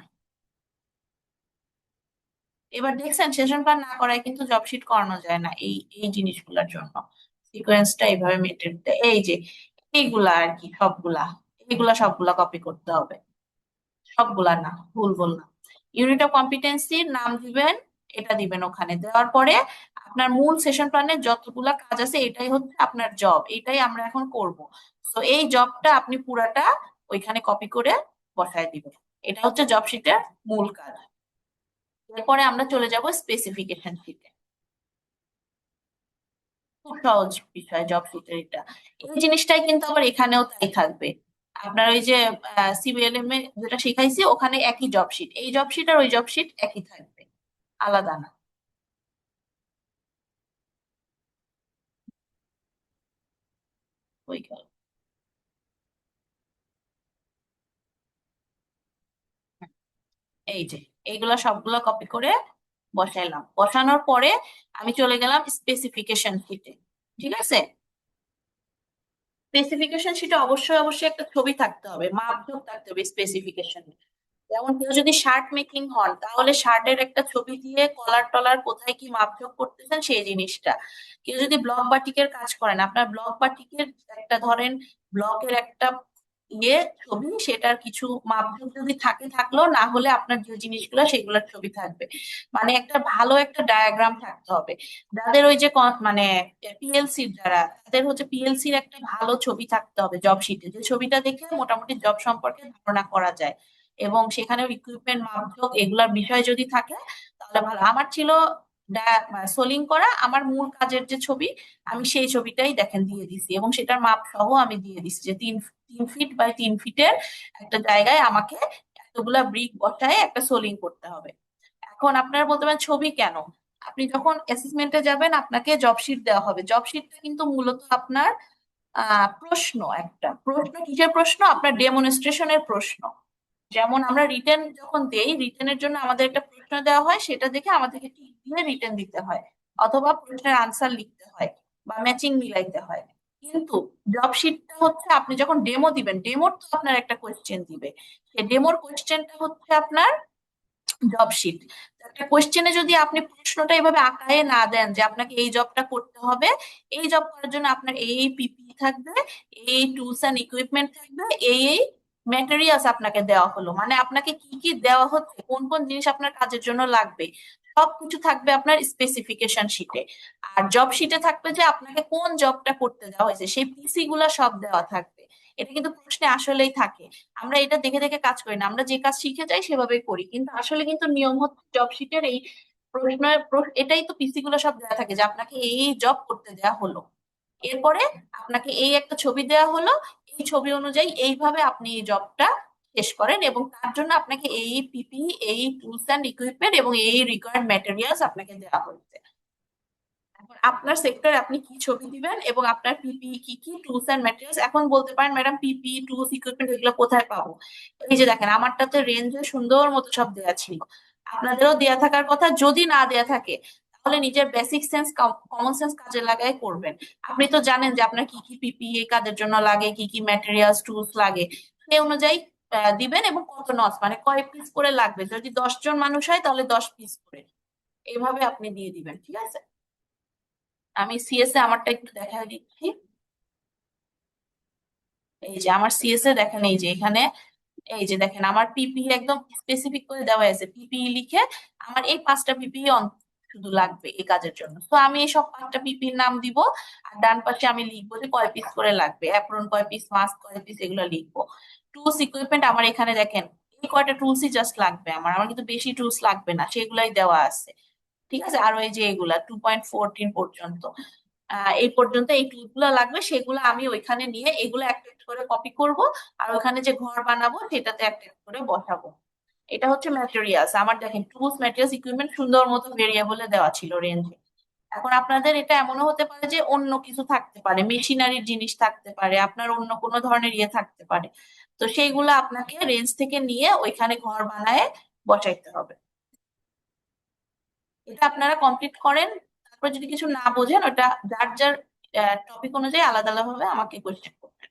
এবার দেখছেন সেশন প্ল্যান না করায় কিন্তু জব শিট করানো যায় না, এই এই জিনিসগুলোর জন্য সিকোয়েন্সটা এইভাবে মেনটেন, এই যে এইগুলা আর কি, সবগুলা কপি করতে হবে, সবগুলা না, ভুল বললাম। ইউনিট অফ কম্পিটেন্সির নাম দিবেন এটা দিবেন ওখানে। দেওয়ার পরে আপনার মূল সেশন প্ল্যানের যতগুলা কাজ আছে এটাই হচ্ছে আপনার জব, এটাই আমরা এখন করব। তো এই জবটা আপনি পুরাটা ওইখানে কপি করে বসায় দিবেন। এটা হচ্ছে জব শিটের মূল কাজ। এরপরে আমরা চলে যাব স্পেসিফিকেশন শিটে। খুব সহজ বিষয় জব শিটের এটা। এই জিনিসটাই কিন্তু আবার এখানেও তাই থাকবে। আপনার ওই যে সিবিএলএম এ যেটা শিখাইছি ওখানে একই জব শিট, এই জব শিট আর ওই জব শিট একই থাকবে, আলাদা না। ওই গেল। এই যে এইগুলা সবগুলা কপি করে বসাইলাম। বসানোর পরে আমি চলে গেলাম স্পেসিফিকেশন শিটে। ঠিক আছে, স্পেসিফিকেশন শিটে অবশ্যই অবশ্যই একটা ছবি থাকতে হবে, মাপজোক থাকতে হবে স্পেসিফিকেশন। যেমন কেউ যদি শার্ট মেকিং হন তাহলে শার্টের একটা ছবি দিয়ে কলার টলার কোথায় কি মাপজোক করতেছেন সেই জিনিসটা। কেউ যদি ব্লক বাটিকের কাজ করেন, আপনার ব্লক বাটিকের একটা ধরেন ব্লকের একটা ইয়ে ছবি, সেটার কিছু মাপজোক যদি থাকে থাকলো, না হলে আপনার যে জিনিসগুলো সেগুলোর ছবি থাকবে। মানে একটা ভালো একটা ডায়াগ্রাম থাকতে হবে। যাদের ওই যে মানে পিএলসি যারা, তাদের হচ্ছে পিএলসির একটা ভালো ছবি থাকতে হবে জব শিটে, যে ছবিটা দেখে মোটামুটি জব সম্পর্কে ধারণা করা যায়। এবং সেখানে ইকুইপমেন্ট মাপজোক এগুলার বিষয় যদি থাকে তাহলে ভালো। আমার ছিল সোলিং করা, আমার মূল কাজের যে ছবি আমি সেই ছবিটাই দেখেন দিয়ে দিছি, এবং সেটার মাপ সহ আমি দিয়ে দিছি যে 3 ফিট বাই 3 ফিটের একটা জায়গায় আমাকে এতগুলা ব্রিক বসায় একটা সোলিং করতে হবে। এখন আপনারা বলতে পারেন ছবি কেন? আপনি যখন অ্যাসেসমেন্টে যাবেন আপনাকে জব শিট দেওয়া হবে। জব শিটটা কিন্তু মূলত আপনার প্রশ্ন, একটা প্রশ্ন কিসের প্রশ্ন? আপনার ডেমনস্ট্রেশনের প্রশ্ন। যেমন আমরা রিটেন যখন দেই, রিটেনের জন্য আমাদের একটা প্রশ্ন দেওয়া হয়, সেটা দেখে আমাদেরকে টিক দিয়ে রিটেন দিতে হয়, অথবা প্রশ্নের আনসার লিখতে হয় বা ম্যাচিং মিলাইতে হয়। কিন্তু জব শিটটা হচ্ছে আপনি যখন ডেমো দিবেন, ডেমোর তো আপনার একটা কোয়েশ্চেন দিবে, সেই ডেমোর কোয়েশ্চেনটা হচ্ছে আপনার জব শিট। একটা কোয়েশ্চেনে যদি আপনি প্রশ্নটা এভাবে আঁকায়ে না দেন যে আপনাকে এই জবটা করতে হবে, এই জব করার জন্য আপনার এই পিপি থাকবে, এই টুলস এন্ড ইকুইপমেন্ট থাকবে, এই ম্যাটেরিয়ালস আপনাকে দেওয়া হলো, মানে আপনাকে কি কি দেওয়া হচ্ছে, কোন কোন জিনিস আপনার কাজের জন্য লাগবে, সবকিছু থাকবে আপনার স্পেসিফিকেশন শিটে। আর জব শিটে থাকবে যে আপনাকে কোন জবটা করতে দেওয়া হয়েছে, সেই পিসি গুলা সব দেওয়া থাকবে। এটা কিন্তু প্রশ্নে আসলেই থাকে। আমরা এটা দেখে দেখে কাজ করি না, আমরা যে কাজ শিখে যাই সেভাবেই করি, কিন্তু আসলে কিন্তু নিয়ম হচ্ছে জব শিটের এই এটাই তো পিসি গুলো সব দেওয়া থাকে যে আপনাকে এই জব করতে দেওয়া হলো। এরপরে আপনাকে এই একটা ছবি দেওয়া হলো, এই ছবি অনুযায়ী এইভাবে আপনি এই জবটা শেষ করেন, এবং তার জন্য আপনাকে এই পিপি, এই টুলস অ্যান্ড ইকুইপমেন্ট এবং এই রিকোয়ার্ড ম্যাটেরিয়ালস আপনাকে দেওয়া হয়েছে। এখন আপনার সেক্টরে আপনি কি ছবি দিবেন এবং আপনার পিপি কি কি টুলস এন্ড ম্যাটেরিয়ালস। এখন বলতে পারেন ম্যাডাম পিপি টুলস ইকুইপমেন্ট এগুলো কোথায় পাবো? এই যে দেখেন আমারটাতে রেঞ্জে সুন্দর মতো সব দেওয়া ছিল, আপনাদেরও দেয়া থাকার কথা। যদি না দেয়া থাকে তাহলে নিজের বেসিক সেন্স, কমন সেন্স কাজে লাগাই করবেন। আপনি তো জানেন যে আপনার কি কি পিপি এই কাজের জন্য লাগে, কি কি ম্যাটেরিয়ালস টুলস লাগে, সেই অনুযায়ী দিবেন। এবং কত নস মানে কয় পিস করে লাগবে, যদি 10 জন মানুষ হয় তাহলে 10 পিস করে, এইভাবে আপনি দিয়ে দিবেন। ঠিক আছে, আমি সিএস এ আমারটা একটু দেখা দিচ্ছি। এই যে আমার সিএস এ দেখেন, এই যে এখানে এই যে দেখেন আমার পিপি একদম স্পেসিফিক করে দেওয়া আছে, পিপি লিখে আমার এই 5টা পিপি শুধু লাগবে এই কাজের জন্য। তো আমি এই সব 5টা পিপির নাম দিব, আর ডান পাশে আমি লিখবো যে কয় পিস করে লাগবে, অ্যাপ্রন কয় পিস, মাস্ক কয় পিস, এগুলো লিখবো। টুলস ইকুইপমেন্ট আমার এখানে দেখেন এই কয়টা টুলসই জাস্ট লাগবে আমার, আমার কিন্তু বেশি টুলস লাগবে না, সেগুলাই দেওয়া আছে। ঠিক আছে, আর ওই যে এগুলা 2.14 পর্যন্ত, এই পর্যন্ত এই টুলগুলো লাগবে, সেগুলো আমি ওইখানে নিয়ে এগুলো একটা একটা করে কপি করব, আর ওখানে যে ঘর বানাবো সেটাতে একটা একটা করে বসাবো। এটা হচ্ছে ম্যাটেরিয়ালস আমার। দেখেন টুলস ম্যাটেরিয়ালস ইকুইপমেন্ট সুন্দর মতো ভেরিয়েবলে দেওয়া ছিল রেঞ্জে। এখন আপনাদের এটা এমনও হতে পারে যে অন্য কিছু থাকতে পারে, মেশিনারির জিনিস থাকতে পারে, আপনার অন্য কোনো ধরনের ইয়ে থাকতে পারে। তো সেইগুলো আপনাকে রেঞ্জ থেকে নিয়ে ওইখানে ঘর বানায় বসাইতে হবে। এটা আপনারা কমপ্লিট করেন। তারপর যদি কিছু না বোঝেন ওটা যার যার টপিক অনুযায়ী আলাদা আলাদা ভাবে আমাকে কোয়েশ্চেন করবেন।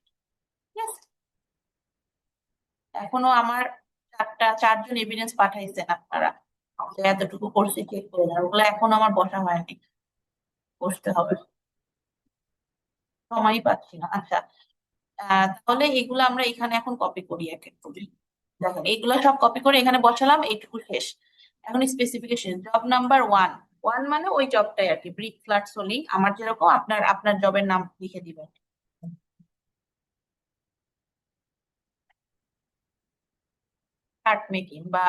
ঠিক আছে, এখনো আমার 4জন এভিডেন্স পাঠাইছেন আপনারা, যে এতটুকু করছি চেক করে দেন, ওগুলো এখনো আমার বসা হয়নি, বসতে হবে, সময়ই পাচ্ছি না। আচ্ছা, তাহলে এগুলো আমরা এখানে এখন কপি করি এক এক করে। দেখেন এইগুলো সব কপি করে এখানে বসালাম, এইটুকু শেষ। এখন স্পেসিফিকেশন জব নাম্বার 1, 1 মানে ওই জবটাই আর কি, ব্রিক ফ্ল্যাট সোলিং। আমার যেরকম আপনার আপনার জবের নাম লিখে দিবেন। কার্ড মেকিং বা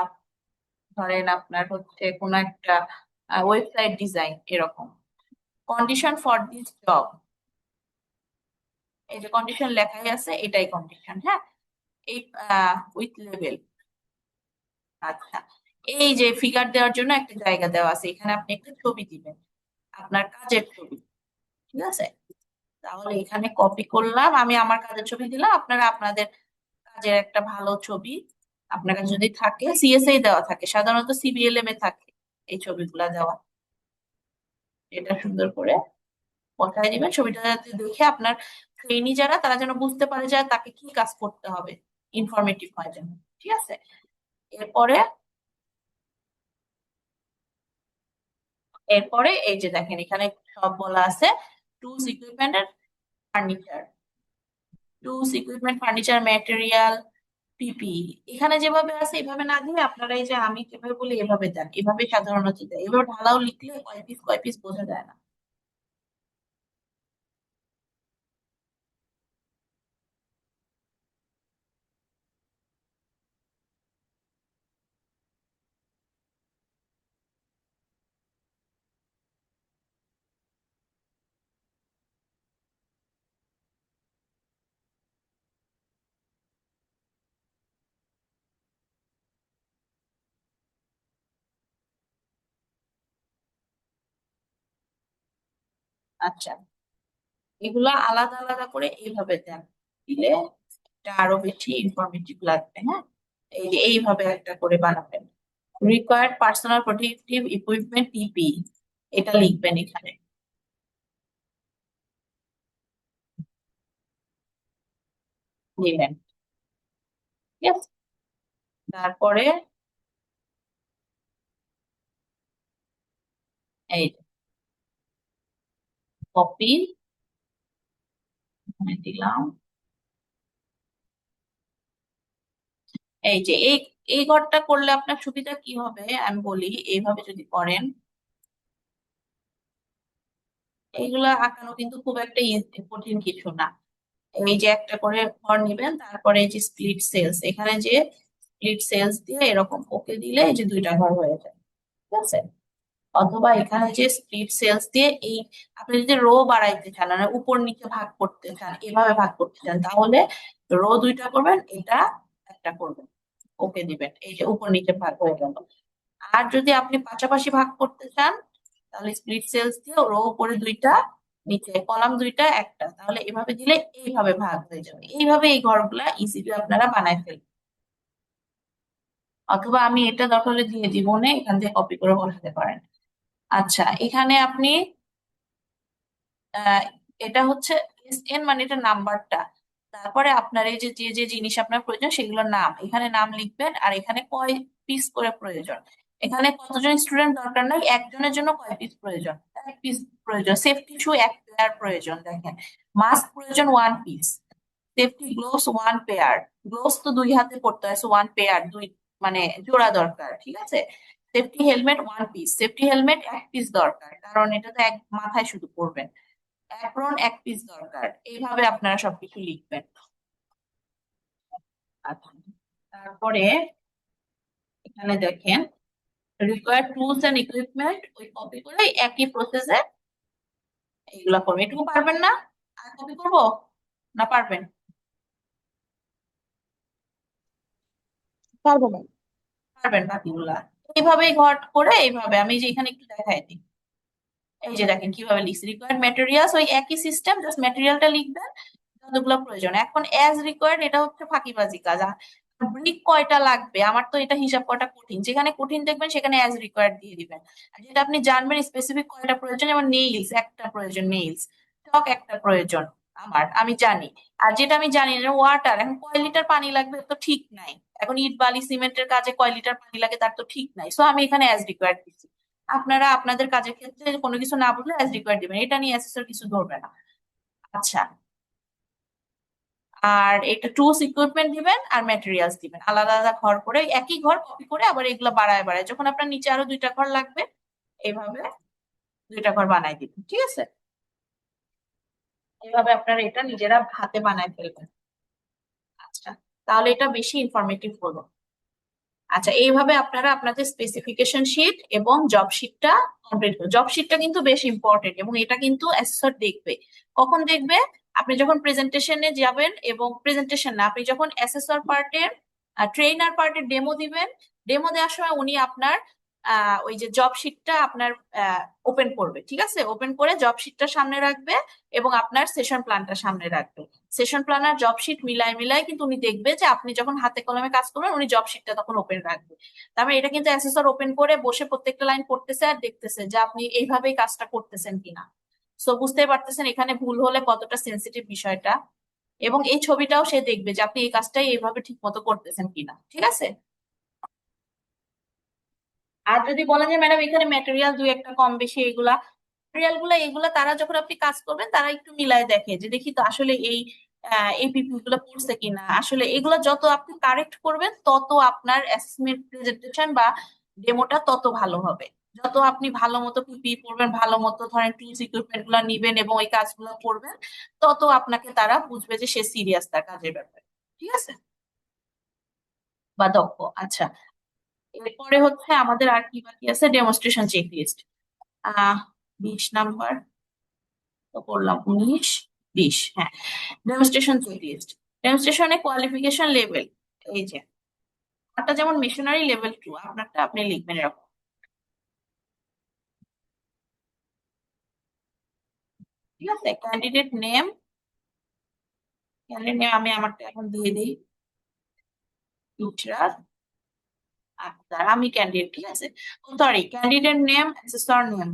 ধরেন আপনার হচ্ছে কোনো একটা ওয়েবসাইট ডিজাইন এরকম। কন্ডিশন ফর দিস জব, এই যে কন্ডিশন লেখাই আছে এটাই কন্ডিশন, হ্যাঁ। এই উইথ লেভেল। আচ্ছা, এই যে ফিগার দেওয়ার জন্য একটা জায়গা দেওয়া আছে, এখানে আপনি একটা ছবি দিবেন, আপনার কাজের ছবি, ঠিক আছে। তাহলে এখানে কপি করলাম, আমি আমার কাজের ছবি দিলাম, আপনারা আপনাদের কাজের একটা ভালো ছবি আপনার কাছে যদি থাকে, সিএসএ দেওয়া থাকে, সাধারণত সিবিএলএম এ থাকে এই ছবিগুলা দেওয়া। এটা সুন্দর করে বসায় দিবেন, ছবিটা যাতে দেখে আপনার ট্রেনি যারা তারা যেন বুঝতে পারে যে তাকে কি কাজ করতে হবে, ইনফরমেটিভ হয় যেন, ঠিক আছে। এরপরে এরপরে এই যে দেখেন এখানে সব বলা আছে, tools equipment and furniture, tools equipment furniture material PPE. এখানে যেভাবে আছে এভাবে না দিয়ে আপনারা এই যে আমি যেভাবে বলি এভাবে দেন, এভাবে সাধারণত দেয়। এভাবে ঢালাও লিখলে কয় পিস বোঝা যায় না। আচ্ছা, এগুলা আলাদা আলাদা করে এইভাবে দেন, দিলে এটা আরো বেশি ইনফরমেটিভ লাগবে, হ্যাঁ। এই যে এইভাবে একটা করে বানাবেন, required personal protective equipment PPE, এটা লিখবেন এখানে, দিলেন, ঠিক আছে। তারপরে এই কপি দিলাম, এই যে এই ঘরটা করলে আপনার সুবিধা কি হবে আমি বলি, এইভাবে যদি করেন, এইগুলা আঁকানো কিন্তু খুব একটা কঠিন কিছু না। এই যে একটা করে ঘর নিবেন, তারপরে এই যে স্প্লিট সেলস, এখানে যে স্প্লিট সেলস দিয়ে এরকম ওকে দিলে এই যে দুইটা ঘর হয়ে যায়, ঠিক আছে। অথবা এখানে যে স্প্লিট সেলস দিয়ে এই, আপনি যদি রো বাড়াইতে চান মানে উপর নিচে ভাগ করতে চান, এভাবে ভাগ করতে চান, তাহলে রো দুইটা করবেন, এটা একটা করবেন, ওকে দিবেন, এই যে উপর নিচে ভাগ হয়ে গেল। আর যদি আপনি পাশাপাশি ভাগ করতে চান, তাহলে স্প্লিট সেলস দিয়ে রো উপরে দুইটা, নিচে কলাম দুইটা একটা, তাহলে এভাবে দিলে এইভাবে ভাগ হয়ে যাবে। এইভাবে এই ঘরগুলা ইজিলি আপনারা বানায় ফেলবেন। অথবা আমি এটা দরকার হলে দিয়ে দিব, না এখান থেকে কপি করে বসাতে পারেন। আচ্ছা, এখানে আপনি আহ এটা হচ্ছে এসএন মানে এটা নাম্বারটা, তারপরে আপনার এই যে যে যে জিনিস আপনার প্রয়োজন সেগুলোর নাম, এখানে নাম লিখবেন, আর এখানে কয় পিস করে প্রয়োজন। এখানে কতজন স্টুডেন্ট দরকার নাই, একজনের জন্য কয় পিস প্রয়োজন, 1 পিস প্রয়োজন। সেফটি শু 1 পেয়ার প্রয়োজন, দেখেন। মাস্ক প্রয়োজন 1 piece. Safety gloves 1 pair, gloves তো 2 হাতে পড়তে হয়, 1 পেয়ার, দুই মানে জোড়া দরকার, ঠিক আছে। Safety helmet 1 piece, safety helmet 1 piece দরকার, কারণ এটা তো এক মাথায় শুধু পড়বেন। অ্যাপ্রন 1 পিস দরকার, এইভাবে আপনারা সবকিছু লিখবেন। আচ্ছা, তারপরে এখানে দেখেন রিকোয়ার্ড টুলস এন্ড ইকুইপমেন্ট, ওই কপি করে একই প্রসেসে এইগুলা করবেন। এটুকু পারবেন না, আর কপি করবো না, পারবেন? পারবো না। পারবেন বাকিগুলা। এইভাবেই ঘট করে এইভাবে আমি যে এখানে একটু দেখাই দিই, এই যে দেখেন কিভাবে লিখছি, রিকোয়ার্ড ম্যাটেরিয়ালস, ওই একই সিস্টেম, জাস্ট ম্যাটেরিয়ালটা লিখবেন যতগুলো প্রয়োজন। এখন অ্যাজ রিকোয়ার্ড এটা হচ্ছে ফাঁকিবাজি কাজ। ব্রিক কয়টা লাগবে আমার তো এটা হিসাব করাটা কঠিন, যেখানে কঠিন দেখবেন সেখানে অ্যাজ রিকোয়ার্ড দিয়ে দিবেন। আর যেটা আপনি জানবেন স্পেসিফিক কয়টা প্রয়োজন, যেমন নেইলস একটা প্রয়োজন, নেইলস চক একটা প্রয়োজন আমার, আমি জানি। আর যেটা আমি জানি না ওয়াটার, এখন কয় লিটার পানি লাগবে তো ঠিক নাই, এখন ইট বালি সিমেন্টের কাজে কয় লিটার পানি লাগে তার তো ঠিক নাই, সো আমি এখানে অ্যাজ রিকোয়ার্ড দিচ্ছি। আপনারা আপনাদের কাজের ক্ষেত্রে কোনো কিছু না বুঝলে অ্যাজ রিকোয়ার্ড দিবেন, এটা নিয়ে অ্যাসেসর কিছু ধরবে না। আচ্ছা, আর এটা টুলস ইকুইপমেন্ট দিবেন আর ম্যাটেরিয়ালস দিবেন, আলাদা আলাদা ঘর করে, একই ঘর কপি করে আবার এগুলো বাড়ায় বাড়ায়, যখন আপনার নিচে আরো 2টা ঘর লাগবে এইভাবে 2টা ঘর বানাই দিবেন। ঠিক আছে, এইভাবে আপনারা এটা নিজেরা হাতে বানায় ফেলবেন। আচ্ছা, তাহলে এটা বেশি ইনফরমেটিভ হলো। আচ্ছা, এইভাবে আপনারা আপনাদের স্পেসিফিকেশন শিট এবং জব শিটটা কমপ্লিট করবেন। জব শিটটা কিন্তু বেশ ইম্পর্টেন্ট এবং এটা কিন্তু অ্যাসেসর দেখবে। কখন দেখবে? আপনি যখন প্রেজেন্টেশনে যাবেন, এবং প্রেজেন্টেশন না, আপনি যখন অ্যাসেসর পার্টের ট্রেনার পার্টের ডেমো দিবেন, ডেমো দেওয়ার সময় উনি আপনার ওই যে জব শিটটা আপনার ওপেন করবে। ঠিক আছে, ওপেন করে জব শিটটা সামনে রাখবে এবং আপনার সেশন প্ল্যানটা সামনে রাখবে। সেশন প্ল্যান আর জব শিট মিলাই মিলাই কিন্তু উনি দেখবে যে আপনি যখন হাতে কলমে কাজ করবেন, উনি জব শিটটা তখন ওপেন রাখবে। তারপরে এটা কিন্তু অ্যাসেসর ওপেন করে বসে প্রত্যেকটা লাইন পড়তেছে আর দেখতেছে যে আপনি এইভাবেই কাজটা করতেছেন কিনা। সো বুঝতেই পারতেছেন এখানে ভুল হলে কতটা সেন্সিটিভ বিষয়টা, এবং এই ছবিটাও সে দেখবে যে আপনি এই কাজটাই এইভাবে ঠিক মতো করতেছেন কিনা। ঠিক আছে। আর যদি বলেন যে ম্যাডাম এখানে ম্যাটেরিয়াল দুই একটা কম বেশি, এগুলা ম্যাটেরিয়াল গুলা এগুলা তারা যখন আপনি কাজ করবেন তারা একটু মিলাই দেখে যে দেখি তো আসলে এই পিপি গুলো পড়ছে কিনা। আসলে এগুলা যত আপনি কারেক্ট করবেন তত আপনার অ্যাসেসমেন্ট প্রেজেন্টেশন বা ডেমোটা তত ভালো হবে। যত আপনি ভালো মতো পিপি পড়বেন, ভালো মতো ধরেন টুলস ইকুইপমেন্ট গুলা নিবেন এবং এই কাজগুলো করবেন, তত আপনাকে তারা বুঝবে যে সে সিরিয়াস তার কাজের ব্যাপারে। ঠিক আছে, বা দক্ষ। আচ্ছা, এরপরে হচ্ছে আমাদের আর কি বাকি আছে? Demonstration checklist. 20 নাম্বার তো করলাম, 19 20। হ্যাঁ, ডেমনস্ট্রেশন চেকলিস্ট। ডেমনস্ট্রেশনে কোয়ালিফিকেশন লেভেল, এই যে আমারটা যেমন মিশনারি লেভেল 2, আপনারটা আপনি লিখবেন এরকম। ঠিক আছে, ক্যান্ডিডেট নেম, ক্যান্ডিডেট নেম আমি আমারটা এখন দিয়ে দিই, ইটরার আক্তার, আমি ক্যান্ডিডেট। ঠিক আছে, sorry, candidate name, assessor name,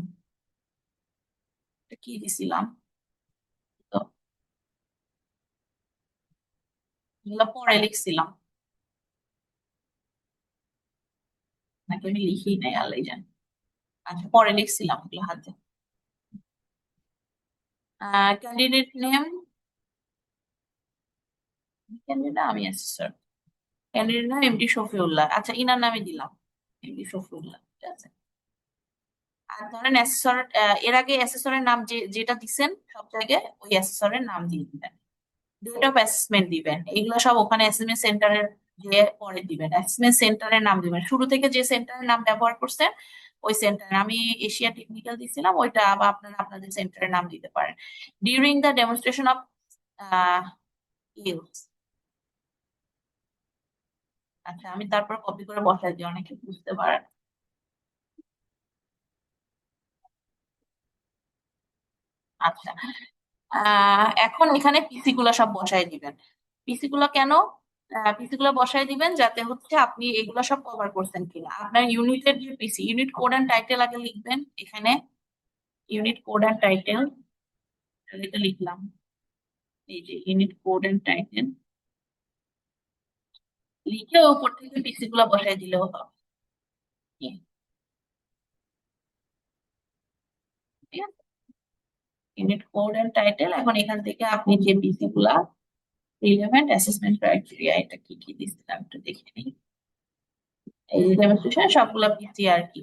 কি দিছিলাম তো, এগুলো পরে লিখছিলাম নাকি আমি লিখি নাই, আল্লাহ জানে। আচ্ছা, পরে লিখছিলাম এগুলো হাতে। ক্যান্ডিডেট নেম, ক্যান্ডিডেট আমি অ্যাসেসর, ক্যান্ডিডেট নাম এমডি শফিউল্লাহ। আচ্ছা, ইনার নামে দিলাম এমডি শফিউল্লাহ। ঠিক আছে, আর ধরেন অ্যাসেসর, এর আগে অ্যাসেসরের নাম যেটা দিছেন সব জায়গায় ওই অ্যাসেসরের নাম দিয়ে দিবেন। ডেট অফ অ্যাসেসমেন্ট দিবেন, এগুলো সব ওখানে অ্যাসেসমেন্ট সেন্টারের যে পরে দিবেন। অ্যাসেসমেন্ট সেন্টারের নাম দিবেন, শুরু থেকে যে সেন্টারের নাম ব্যবহার করছেন ওই সেন্টার, আমি এশিয়া টেকনিক্যাল দিছিলাম ওইটা, আবার আপনারা আপনাদের সেন্টারের নাম দিতে পারেন। During the demonstration of use. আচ্ছা, আমি তারপর কপি করে বসাই দিই, অনেকে বুঝতে পারেন। আচ্ছা, এখন এখানে পিসি গুলা সব বসাই দিবেন। পিসি গুলা কেন? পিসি গুলা বসাই দিবেন যাতে হচ্ছে আপনি এগুলা সব কভার করছেন কিনা। আপনার ইউনিটের যে পিসি, ইউনিট কোড এন্ড টাইটেল আগে লিখবেন এখানে, ইউনিট কোড এন্ড টাইটেল, এটা লিখলাম, এই যে ইউনিট কোড এন্ড টাইটেল লিখে উপর থেকে পিসি গুলা বসাই দিলেও হবে। ইউনিট কোড এন্ড টাইটেল, এখন এখান থেকে আপনি যে পিসি গুলা রিলেভেন্ট অ্যাসেসমেন্ট ক্রাইটেরিয়া, এটা কি কি দিচ্ছিলাম একটু দেখে নিই। এই যে ডেমনস্ট্রেশন সবগুলা পিসি আর কি,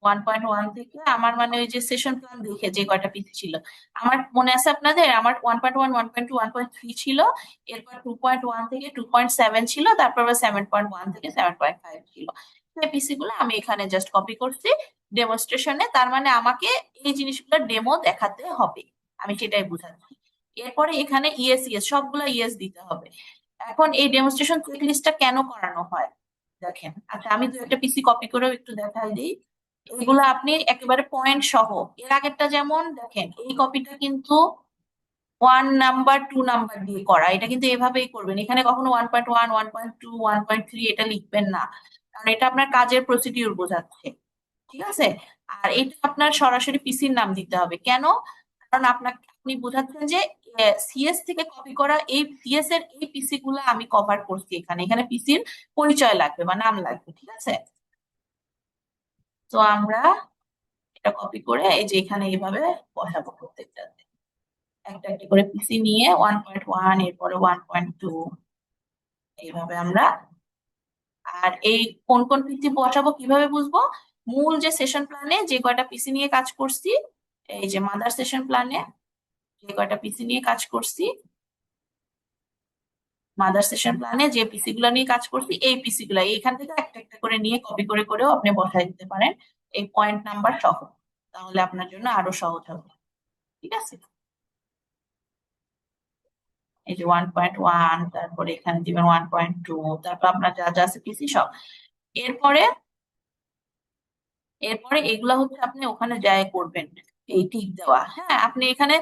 1.1 থেকে আমার মানে ওই যে সেশন প্ল্যান দেখে যে কয়টা পিসি ছিল আমার মনে আছে আপনাদের, আমার 1.1, 1.2, 1.3 ছিল, এরপর 2.1 থেকে 2.7 ছিল, তারপর আবার 7.1 থেকে 7.5 ছিল। সেই পিসি গুলো আমি এখানে জাস্ট কপি করছি ডেমনস্ট্রেশনে, তার মানে আমাকে এই জিনিসগুলো ডেমো দেখাতে হবে, আমি সেটাই বুঝাচ্ছি। এরপরে এখানে ইএস ইএস সবগুলো ইএস দিতে হবে। এখন এই ডেমনস্ট্রেশন চেক লিস্টটা কেন করানো হয় দেখেন। আচ্ছা, আমি দু একটা পিসি কপি করেও একটু দেখাই দিই। এগুলো আপনি একেবারে পয়েন্ট সহ, এর আগেরটা যেমন দেখেন এই কপিটা কিন্তু 1 নাম্বার 2 নাম্বার দিয়ে করা, এটা কিন্তু এভাবেই করবেন, এখানে কখনো 1.1, 1.2, 1.3 এটা লিখবেন না, কারণ এটা আপনার কাজের প্রসিডিউর বোঝাচ্ছে। ঠিক আছে, আর এটা আপনার সরাসরি পিসির নাম দিতে হবে। কেন? কারণ আপনাকে আপনি বোঝাচ্ছেন যে সিএস থেকে কপি করা এই সিএস এর এই পিসি গুলা আমি কভার করছি, এখানে এখানে পিসির পরিচয় লাগবে বা নাম লাগবে। ঠিক আছে, তো আমরা এটা কপি করে এই যে এখানে এইভাবে বসাবো প্রত্যেকটা। একটা একটা করে পিসি নিয়ে 1.1 এরপরে 1.2 এইভাবে আমরা। আর এই কোন কোন পিসি বসাবো কিভাবে বুঝবো? মূল যে সেশন প্ল্যানে যে কয়টা পিসি নিয়ে কাজ করছি, এই যে মাদার সেশন প্ল্যানে যে কয়টা পিসি নিয়ে কাজ করছি, মাদার সেশন প্ল্যানে যে পিসি গুলা নিয়ে কাজ করছি, এই পিসি গুলা এইখান থেকে একটা একটা করে নিয়ে কপি করে করেও আপনি বসাই দিতে পারেন এই পয়েন্ট নাম্বার সহ। তাহলে আপনার জন্য আরো সহজ হবে। ঠিক আছে, এই যে 1.1, তারপরে এখানে দিবেন 1.2, তারপর আপনার যা যা আছে পিসি সব। এরপরে এরপরে এগুলা হচ্ছে আপনি ওখানে যায় করবেন, এই টিক দেওয়া। হ্যাঁ, আপনি এখানে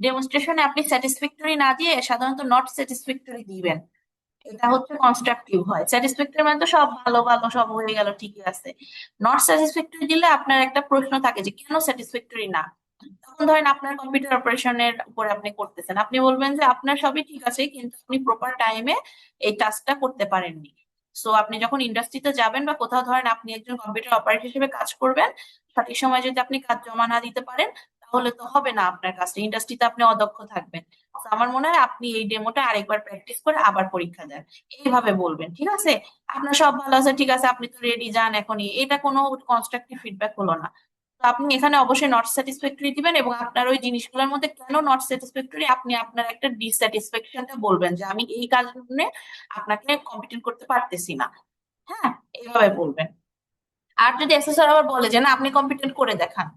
ডেমনস্ট্রেশনে আপনি স্যাটিসফ্যাক্টরি না দিয়ে সাধারণত নট স্যাটিসফ্যাক্টরি দিবেন। এটা হচ্ছে কনস্ট্রাকটিভ হয়। স্যাটিসফ্যাক্টরি মানে তো সব ভালো ভালো সব হয়ে গেল, ঠিকই আছে। নট স্যাটিসফ্যাক্টরি দিলে আপনার একটা প্রশ্ন থাকে যে কেন স্যাটিসফ্যাক্টরি না। তখন ধরেন আপনার কম্পিউটার অপারেশনের উপরে আপনি করতেছেন, আপনি বলবেন যে আপনার সবই ঠিক আছে কিন্তু আপনি প্রপার টাইমে এই টাস্কটা করতে পারেননি। সো আপনি যখন ইন্ডাস্ট্রিতে যাবেন বা কোথাও ধরেন আপনি একজন কম্পিউটার অপারেটর হিসেবে কাজ করবেন, সঠিক সময় যদি আপনি কাজ জমা না দিতে পারেন তাহলে তো হবে না আপনার কাজটা, ইন্ডাস্ট্রিতে আপনি অদক্ষ থাকবেন। তো আমার মনে হয় আপনি এই ডেমোটা আরেকবার প্র্যাকটিস করে আবার পরীক্ষা দেন, এইভাবে বলবেন। ঠিক আছে, আপনার সব ভালো আছে, ঠিক আছে, আপনি তো রেডি, যান এখনই। এটা কোনো কনস্ট্রাকটিভ ফিডব্যাক হলো না। তো আপনি এখানে অবশ্যই নট স্যাটিসফ্যাক্টরি দিবেন এবং আপনার ওই জিনিসগুলোর মধ্যে কেন নট স্যাটিসফ্যাক্টরি আপনি আপনার একটা ডিস্যাটিসফ্যাকশনটা বলবেন যে আমি এই কারণে আপনাকে কম্পিটেন্ট করতে পারতেছি না। হ্যাঁ, এইভাবে বলবেন। আর যদি অ্যাসেসর আবার বলে যে না আপনি কম্পিটেন্ট করে দেখান,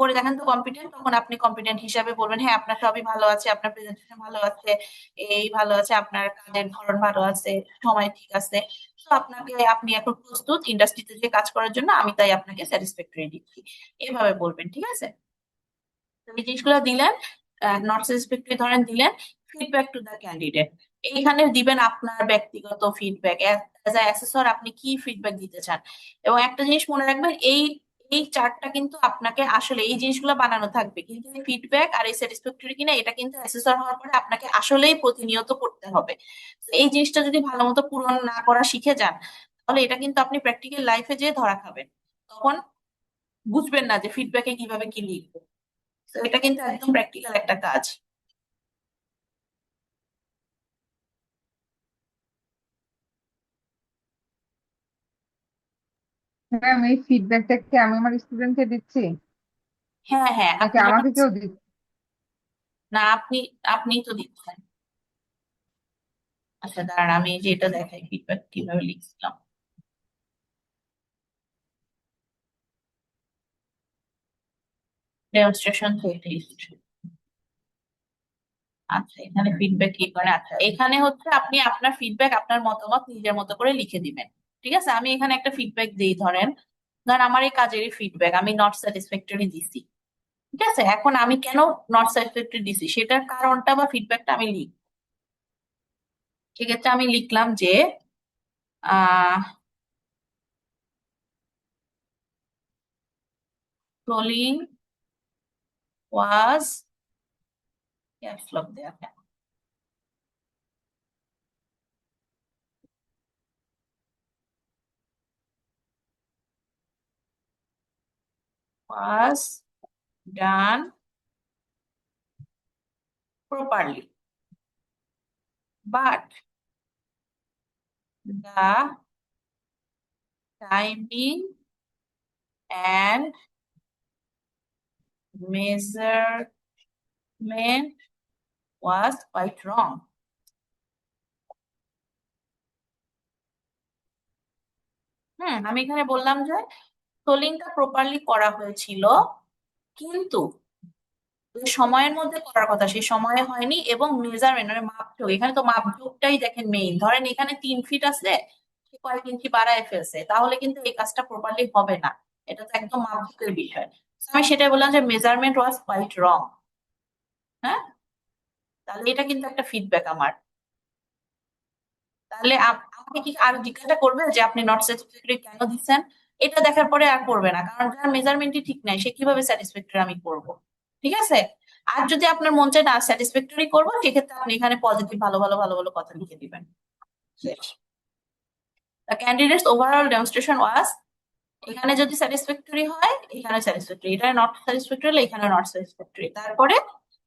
করে দেখেন তো কম্পিটেন্ট, তখন আপনি কম্পিটেন্ট হিসাবে বলবেন হ্যাঁ আপনার সবই ভালো আছে, আপনার প্রেজেন্টেশন ভালো আছে, এই ভালো আছে, আপনার কাজের ধরন ভালো আছে, সময় ঠিক আছে। তো আপনাকে, আপনি এখন প্রস্তুত ইন্ডাস্ট্রিতে যে কাজ করার জন্য, আমি তাই আপনাকে স্যাটিসফ্যাক্টরি দিচ্ছি, এভাবে বলবেন। ঠিক আছে, তো এই জিনিসগুলো দিলেন, নট স্যাটিসফ্যাক্টরি ধরেন দিলেন। ফিডব্যাক টু দ্য ক্যান্ডিডেট, এইখানে দিবেন আপনার ব্যক্তিগত ফিডব্যাক। অ্যাজ আ অ্যাসেসর আপনি কি ফিডব্যাক দিতে চান। এবং একটা জিনিস মনে রাখবেন, এই এই চার্টটা কিন্তু আপনাকে আসলে এই জিনিসগুলো বানানো থাকবে, কিন্তু এই ফিডব্যাক আর এই স্যাটিসফ্যাক্টরি কিনা এটা কিন্তু অ্যাসেসর হওয়ার পরে আপনাকে আসলেই প্রতিনিয়ত করতে হবে। তো এই জিনিসটা যদি ভালো মতো পূরণ না করা শিখে যান তাহলে এটা কিন্তু আপনি প্র্যাকটিক্যাল লাইফে যেয়ে ধরা খাবেন, তখন বুঝবেন না যে ফিডব্যাকে কিভাবে কি লিখবো। তো এটা কিন্তু একদম প্র্যাকটিক্যাল একটা কাজ। ম্যাম, এই ফিডব্যাকটা কি আমি আমার স্টুডেন্টকে দিচ্ছি হ্যাঁ হ্যাঁ, নাকি আপনি যখন, আমাকে কেউ দিচ্ছে? না আপনি, আপনিই তো দিচ্ছেন। আচ্ছা দাঁড়ান, আমি এই যে এটা দেখাই ফিডব্যাক কিভাবে লিখছিলাম। ডেমনস্ট্রেশন থেকে লিখছি। আচ্ছা, এখানে ফিডব্যাক কি করে, আচ্ছা এখানে হচ্ছে আপনি আপনার ফিডব্যাক, আপনার মতামত নিজের মতো করে লিখে দিবেন। ঠিক আছে, আমি এখানে একটা ফিডব্যাক দিই, ধরেন ধরেন আমার এই কাজেরই ফিডব্যাক আমি নট স্যাটিসফ্যাক্টরি দিছি। ঠিক আছে, এখন আমি কেন নট স্যাটিসফ্যাক্টরি দিছি সেটার কারণটা বা ফিডব্যাকটা আমি লিখ। সেক্ষেত্রে আমি লিখলাম যে আহ ট্রোলিং was, caps lock দেয়া কেন, was done properly, but the timing and measurement was quite wrong. আমি এখানে বললাম যে সোলিংটা প্রপারলি করা হয়েছিল কিন্তু যে সময়ের মধ্যে করার কথা সেই সময়ে হয়নি, এবং মেজারমেন্ট মানে মাপযোগ, এখানে তো মাপযোগটাই দেখেন মেইন। ধরেন এখানে 3 ফিট আছে, সে কয়েক ইঞ্চি বাড়ায় ফেলছে, তাহলে কিন্তু এই কাজটা প্রপারলি হবে না। এটা তো একদম মাপযোগের বিষয়। So আমি সেটাই বললাম যে মেজারমেন্ট ওয়াজ কোয়াইট রং। হ্যাঁ, তাহলে এটা কিন্তু একটা ফিডব্যাক আমার। তাহলে আমাকে কি আর জিজ্ঞাসা করবে যে আপনি নট স্যাটিসফ্যাক্টরি কেন দিচ্ছেন? এটা দেখার পরে আর করবে না, কারণ যার মেজারমেন্টই ঠিক নাই সে কিভাবে স্যাটিসফ্যাক্টরি আমি করব। ঠিক আছে, আর যদি আপনার মন চায় না স্যাটিসফ্যাক্টরি করবো, সেক্ষেত্রে আপনি এখানে পজিটিভ ভালো ভালো ভালো ভালো কথা লিখে দিবেন। শেষ। The candidate's overall demonstration was, এখানে যদি স্যাটিসফ্যাক্টরি হয় এখানে স্যাটিসফ্যাক্টরি, এটা নট স্যাটিসফ্যাক্টরি হলে এখানে নট স্যাটিসফ্যাক্টরি। তারপরে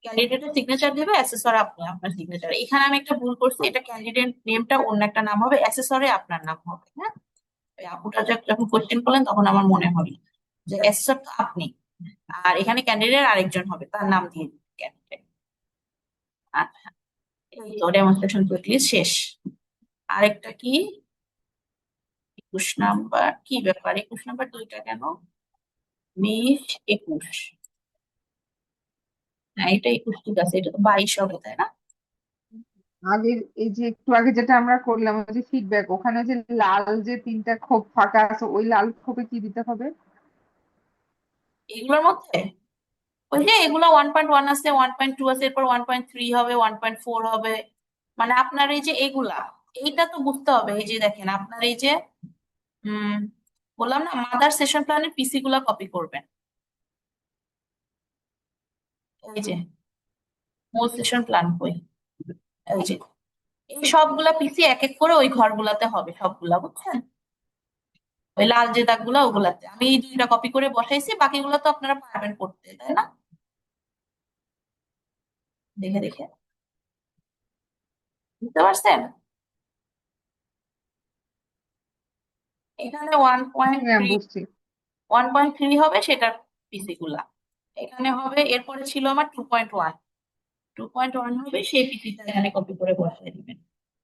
ক্যান্ডিডেটের সিগনেচার দেবে, অ্যাসেসর আপনি আপনার সিগনেচার। এখানে আমি একটা ভুল করছি, এটা ক্যান্ডিডেট নেমটা অন্য একটা নাম হবে, অ্যাসেসরে আপনার নাম হবে। হ্যাঁ, ওই আপুটা যখন কোশ্চেন করলেন তখন আমার মনে হলো যে অ্যাসেসর তো আপনি, আর এখানে ক্যান্ডিডেট আরেকজন হবে, তার নাম দিয়ে ক্যান্ডিডেট। আচ্ছা, এই তো ডেমনস্ট্রেশন লিস্ট শেষ। আরেকটা কি, 21 নাম্বার, কি ব্যাপার 21 নাম্বার দুইটা কেন? 20, 21, হ্যাঁ এটা 21, ঠিক আছে, এটা তো 22 হবে তাই না? আগের এই যে একটু আগে যেটা আমরা করলাম ওই যে ফিডব্যাক, ওখানে যে লাল যে তিনটা খোপ ফাঁকা আছে ওই লাল খোপে কি দিতে হবে? এগুলোর মধ্যে ওই যে এগুলো 1.1 আছে, 1.2 আছে, এরপর 1.3 হবে, 1.4 হবে। মানে আপনার এই যে এগুলা, এইটা তো বুঝতে হবে। এই যে দেখেন আপনার এই যে উম বললাম না, মাদার সেশন প্ল্যানের পিসি গুলা কপি করবেন। এই যে মূল সেশন প্ল্যান কই, এই যে এই সবগুলা পিসি এক এক করে ওই ঘরগুলাতে হবে সবগুলা, বুঝছেন? ওই লাল যে দাগগুলা ওগুলাতে আমি এই দুইটা কপি করে বসাইছি, বাকিগুলো তো আপনারা পারবেন করতে, তাই না? দেখে দেখে বুঝতে পারছেন? এখানে ওয়ান পয়েন্ট হ্যাঁ থ্রি বুঝছি। 1.3 হবে সেটার পিসি গুলা এখানে হবে। এরপরে ছিল আমার 2.1, 2.1 হবে সেই পিসিটা এখানে কপি করে বসিয়ে দিবেন।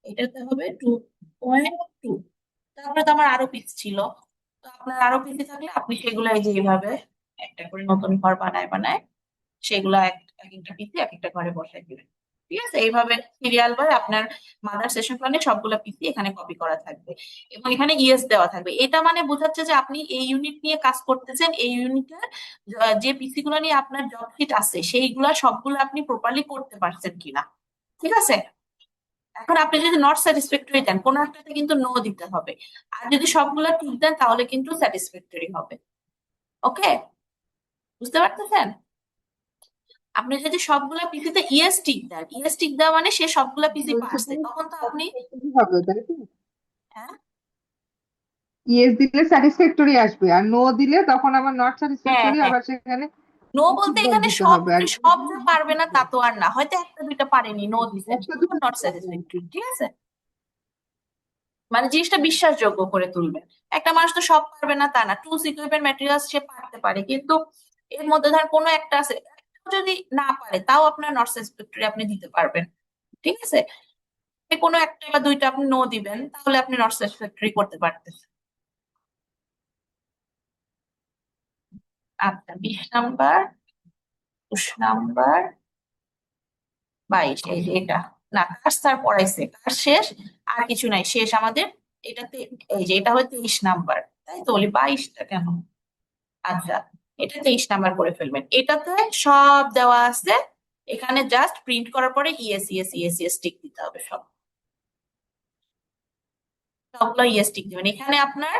এটাতে হবে 2.2। তারপরে তো আমার আরো পিস ছিল, তো আপনার আরো পিসি থাকলে আপনি সেগুলো এই যে এইভাবে একটা করে নতুন ঘর বানায় বানায় সেগুলা এক একটা পিসি এক একটা ঘরে বসাই দিবেন। ঠিক আছে, এইভাবে সিরিয়াল বাই আপনার মাদার সেশন প্ল্যানে সবগুলা পিসি এখানে কপি করা থাকবে এবং এখানে ইয়েস দেওয়া থাকবে। এটা মানে বোঝাচ্ছে যে আপনি এই ইউনিট নিয়ে কাজ করতেছেন, এই ইউনিটের যে পিসি গুলো নিয়ে আপনার জব শিট আছে সেইগুলা সবগুলো আপনি প্রপারলি করতে পারছেন কিনা। ঠিক আছে, এখন আপনি যদি নট স্যাটিসফ্যাক্টরি দেন কোনো একটাতে কিন্তু নো দিতে হবে, আর যদি সবগুলা ঠিক দেন তাহলে কিন্তু স্যাটিসফ্যাক্টরি হবে। ওকে, বুঝতে পারতেছেন? আপনি যদি সবগুলা পিসিতে ইএস টিক দেন, ইএস টিক দেওয়া মানে সে সবগুলা পিসি পারছে, তখন তো আপনি হবে তাই তো? হ্যাঁ ইয়েস দিলে স্যাটিসফ্যাক্টরি আসবে, আর নো দিলে তখন আবার নট হ্যাঁ স্যাটিসফ্যাক্টরি, হ্যাঁ আবার সেখানে নো বলতে ফিডব্যাক এখানে দিতে সব হবে। আর সব যে পারবে না তা তো আর না, হয়তো একটা দুইটা পারেনি, নো দিছেন, একটা দুটো নট স্যাটিসফ্যাক্টরি। ঠিক আছে, মানে জিনিসটা বিশ্বাসযোগ্য করে তুলবেন। একটা মানুষ তো সব পারবে না তা না, টুলস ইকুইপমেন্ট ম্যাটেরিয়ালস সে পারতে পারে, কিন্তু এর মধ্যে ধর কোনো একটা আছে, একটা যদি না পারে তাও আপনার নট স্যাটিসফ্যাক্টরি আপনি দিতে পারবেন। ঠিক আছে, কোনো একটা বা দুইটা আপনি নো দিবেন তাহলে আপনি নট স্যাটিসফ্যাক্টরি করতে পারতেছেন। আচ্ছা, 20 নাম্বার, 21 নাম্বার, 22, এই যে এটা। না, কাজ স্যার পড়াইছে, কাজ শেষ, আর কিছু নাই, শেষ আমাদের এটাতে। এই যে এটা হচ্ছে 23 নাম্বার, তাই তো বলি 22টা কেন? আচ্ছা, এটা 23 নাম্বার করে ফেলবেন। এটাতে সব দেওয়া আছে, এখানে জাস্ট প্রিন্ট করার পরে yes yes yes yes tick দিতে হবে সব, সবগুলো ইএস টিক দিবেন। এখানে আপনার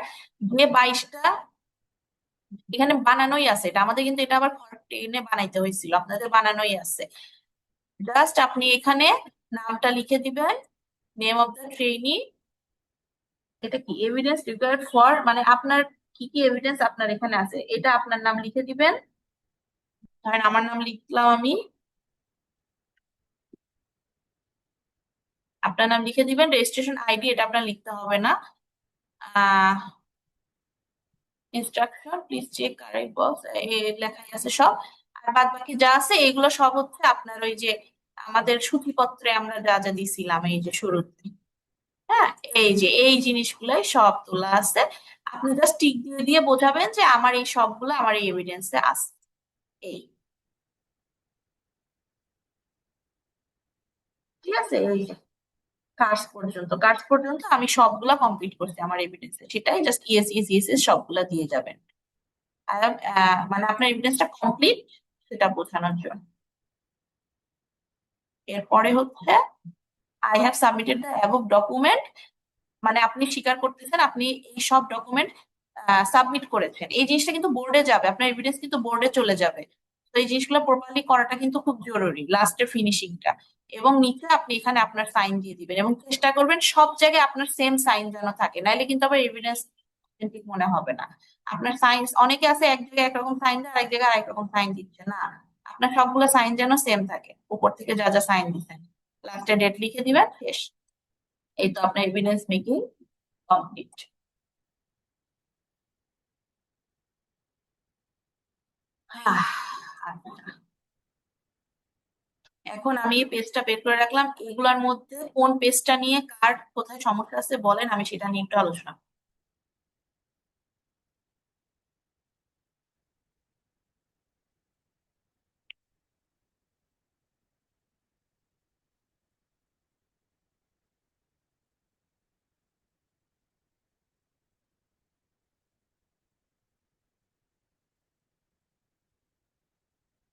যে 22টা এখানে বানানোই আছে, এটা আমাদের কিন্তু এটা আবার টেনে বানাইতে হয়েছিল, আপনাদের বানানোই আছে। জাস্ট আপনি এখানে নামটা লিখে দিবেন, নেম অফ দ্য ট্রেনি। এটা কি এভিডেন্স রিকোয়ার্ড ফর, মানে আপনার কি কি এভিডেন্স আপনার এখানে আছে এটা আপনার নাম লিখে দিবেন। ধরেন আমার নাম লিখলাম আমি, আপনার নাম লিখে দিবেন। রেজিস্ট্রেশন আইডি এটা আপনার লিখতে হবে না। Instruction please check correct box, লেখাই আছে সব। আর বাদ বাকি যা আছে এগুলো সব হচ্ছে আপনার ওই যে আমাদের সূচিপত্রে আমরা যা যা দিছিলাম এই যে শুরুতে। হ্যাঁ, এই যে এই জিনিসগুলাই সব তোলা আছে, আপনি জাস্ট টিক দিয়ে দিয়ে বোঝাবেন যে আমার এই সবগুলো আমার এই এভিডেন্সে আছে। এই, ঠিক আছে, এই যে কার্স পর্যন্ত আমি সবগুলা কমপ্লিট করছি আমার এভিডেন্সে, সেটাই just yes yes yes yes সবগুলা দিয়ে যাবেন। মানে আপনার এভিডেন্সটা কমপ্লিট সেটা বোঝানোর জন্য। এরপরে হচ্ছে I have submitted the above document, মানে আপনি স্বীকার করতেছেন আপনি এই সব ডকুমেন্ট সাবমিট করেছেন। এই জিনিসটা কিন্তু বোর্ডে যাবে, আপনার এভিডেন্স কিন্তু বোর্ডে চলে যাবে। তো এই জিনিসগুলো প্রপারলি করাটা কিন্তু খুব জরুরি, লাস্টের ফিনিশিংটা। এবং নিচে আপনি এখানে আপনার সাইন দিয়ে দিবেন এবং চেষ্টা করবেন সব জায়গায় আপনার সেম সাইন যেন থাকে, নাইলে কিন্তু আবার এভিডেন্স অথেন্টিক মনে হবে না। আপনার সাইন, অনেকে আছে এক জায়গায় একরকম সাইন দেয়, আরেক জায়গায় আরেক রকম সাইন দিচ্ছে না, আপনার সবগুলো সাইন যেন সেম থাকে, উপর থেকে যা যা সাইন দিচ্ছেন লাস্টে ডেট লিখে দিবেন, শেষ। এই তো আপনার এভিডেন্স মেকিং কমপ্লিট। এখন আমি এই পেজটা বের করে রাখলাম, এগুলার মধ্যে কোন পেজটা নিয়ে কার কোথায় সমস্যা আছে বলেন, আমি সেটা নিয়ে একটু আলোচনা করব।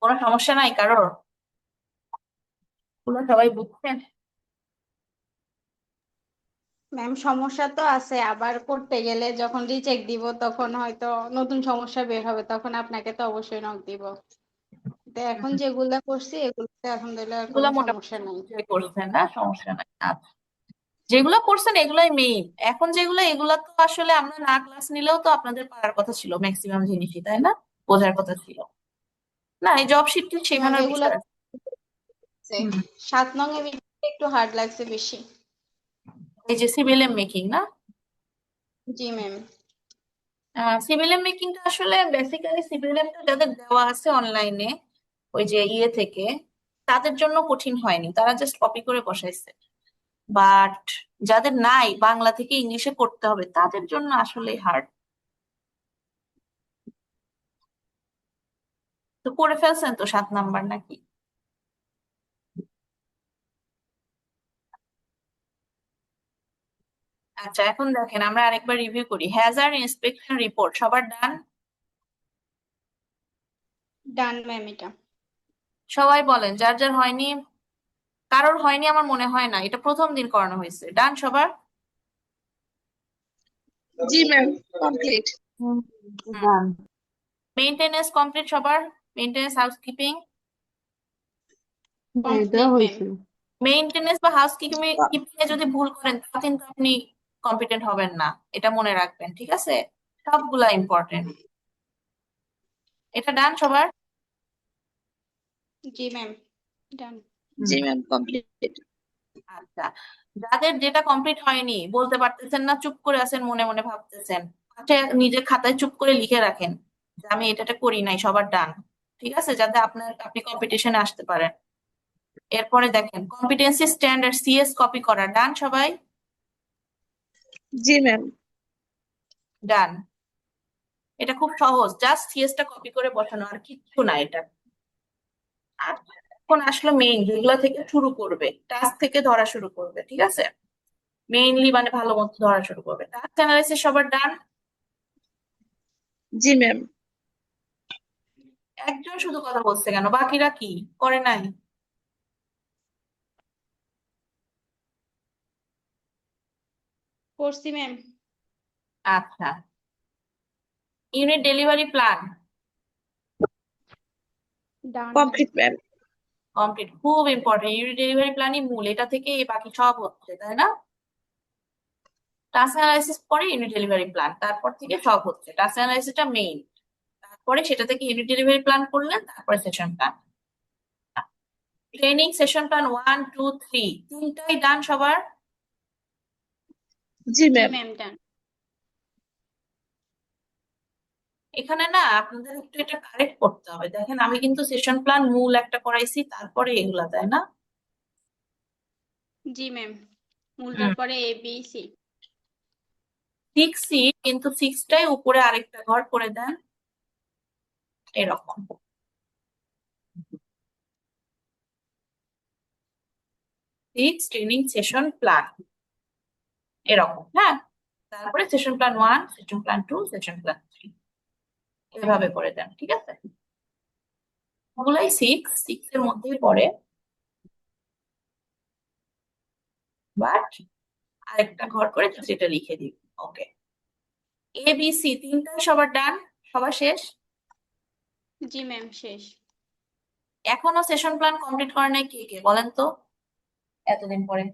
কোনো সমস্যা নাই কারোর? এগুলো সবাই বুঝছেন? ম্যাম সমস্যা তো আছে, আবার করতে গেলে যখন রিচেক দিব তখন হয়তো নতুন সমস্যা বের হবে, তখন আপনাকে তো অবশ্যই নক দিব। তো এখন যেগুলা করছি এগুলোতে আলহামদুলিল্লাহ আর এগুলো কোনো মোটামুটি সমস্যা নাই। বুঝে করছেন না, সমস্যা নাই। আচ্ছা, যেগুলো করছেন এগুলোই মেইন। এখন যেগুলো, এগুলা তো আসলে আমরা না ক্লাস নিলেও তো আপনাদের পারার কথা ছিল ম্যাক্সিমাম জিনিসই, তাই না? বোঝার কথা ছিল না? এই জব শিট ম্যাম শেখানোর এগুলা বিষয় আছে। হুম। 7 নং এ একটু হার্ড লাগছে বেশি। এই যে সিভিএলএম মেকিং না, জি ম্যাম। সিভিএলএম মেকিংটা আসলে বেসিক্যালি সিভিএলএমটা যাদের দেওয়া আছে অনলাইনে ওই যে ইয়ে থেকে, তাদের জন্য কঠিন হয়নি, তারা জাস্ট কপি করে বসাইছে। বাট যাদের নাই, বাংলা থেকে ইংলিশে করতে হবে, তাদের জন্য আসলে হার্ড। তো করে ফেলছেন তো 7 নাম্বার নাকি? আচ্ছা, এখন দেখেন আমরা আরেকবার রিভিউ করি। হ্যাজার্ড ইন্সপেকশন রিপোর্ট সবার ডান? ডান ম্যাম এটা। সবাই বলেন যার যার হয়নি। কারোর হয়নি আমার মনে হয় না, এটা প্রথম দিন করানো হয়েছে। ডান সবার? জি ম্যাম, কমপ্লিট। ডান। মেইনটেনেন্স কমপ্লিট সবার? Maintenance housekeeping? এটা কমপ্লিট ম্যাম। হয়েছে। মেইনটেনেন্স বা হাউসকিপিং এ যদি ভুল করেন তা কিন্তু আপনি কম্পিটেন্ট হবেন না, এটা মনে রাখবেন, ঠিক আছে? সবগুলা ইম্পর্টেন্ট। এটা ডান সবার? জি ম্যাম ডান। জি ম্যাম, কমপ্লিট। আচ্ছা, যাদের যেটা কমপ্লিট হয়নি বলতে পারতেছেন না, চুপ করে আছেন, মনে মনে ভাবতেছেন, আচ্ছা নিজের খাতায় চুপ করে লিখে রাখেন যে আমি এটা করি নাই, সবার ডান, ঠিক আছে? যাতে আপনি কম্পিটিশনে আসতে পারেন। এরপরে দেখেন কম্পিটেন্সি স্ট্যান্ডার্ড সিএস কপি করা, ডান সবাই? জি ম্যাম। ডান। এটা খুব সহজ, জাস্ট সিএসটা কপি করে বসানো, আর কিচ্ছু না এটা। আর এখন আসলে মেইন যেগুলা থেকে শুরু করবে, টাস্ক থেকে ধরা শুরু করবে, ঠিক আছে? মেইনলি মানে ভালো মতো ধরা শুরু করবে। টাস্ক অ্যানালাইসিস সবার ডান? জি ম্যাম। একজন শুধু কথা বলছে কেন, বাকিরা কি করে নাই? করছি ম্যাম। আচ্ছা, ইউনিট ডেলিভারি প্ল্যান ডান ম্যাম। Complete ma'am. কমপ্লিট, খুব ইম্পর্টেন্ট। ইউনিট ডেলিভারি প্ল্যানই মূল, এটা থেকে এই বাকি সব হচ্ছে, তাই না? টাস্ক অ্যানালাইসিস পরে ইউনিট ডেলিভারি প্ল্যান, তারপর থেকে সব হচ্ছে। টাস্ক অ্যানালাইসিসটা মেইন, তারপরে সেটা থেকে ইউনিট ডেলিভারি প্ল্যান করলেন, তারপরে session plan. Training session plan 1 2 3 তিনটাই ডান সবার? জি জি ম্যাম। ম্যাম ডান। এখানে না আপনাদের একটু এটা কারেক্ট করতে হবে। দেখেন আমি কিন্তু সেশন প্ল্যান মূল একটা করাইছি, তারপরে এগুলা, তাই না? জি ম্যাম মূলটার পরে এ বি সি। 6 কিন্তু 6টাই উপরে আরেকটা ঘর করে দেন, এরকম। 6 ট্রেনিং সেশন প্ল্যান, এরকম, হ্যাঁ। তারপরে session plan 1, session plan 2, session plan 3, এভাবে করে দেন, ঠিক আছে? ওগুলাই 6 এর মধ্যেই পড়ে, বাট আরেকটা ঘর করে just এটা লিখে দিই। ওকে, এ বি সি তিনটাই সবার ডান? সবার শেষ? জি ম্যাম শেষ। এখনো সেশন প্ল্যান কমপ্লিট করে নাই কে কে বলেন তো, এতদিন পরে?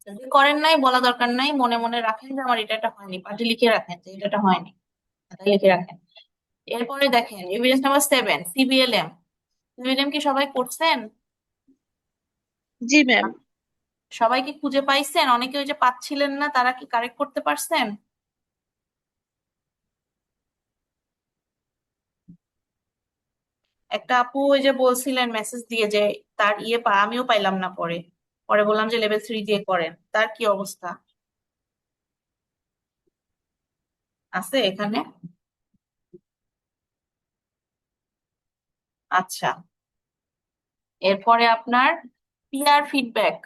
যদি করেন নাই বলা দরকার নাই, মনে মনে রাখেন যে আমার এটা হয়নি, পার্টি লিখে রাখেন যে এটা হয়নি, খাতায় লিখে রাখেন। এরপরে দেখেন এভিডেন্স নাম্বার 7, সিবিএলএম। সিবিএলএম কি সবাই করছেন? জি ম্যাম। সবাই কি খুঁজে পাইছেন? অনেকে ওই যে পাচ্ছিলেন না, তারা কি কারেক্ট করতে পারছেন? একটা আপু ওই যে বলছিলেন মেসেজ দিয়ে যে তার আমিও পাইলাম না, পরে পরে বললাম যে লেভেল 3 দিয়ে করেন। তার কি অবস্থা? আছে এখানে? আচ্ছা। এরপরে আপনার পিআর ফিডব্যাক।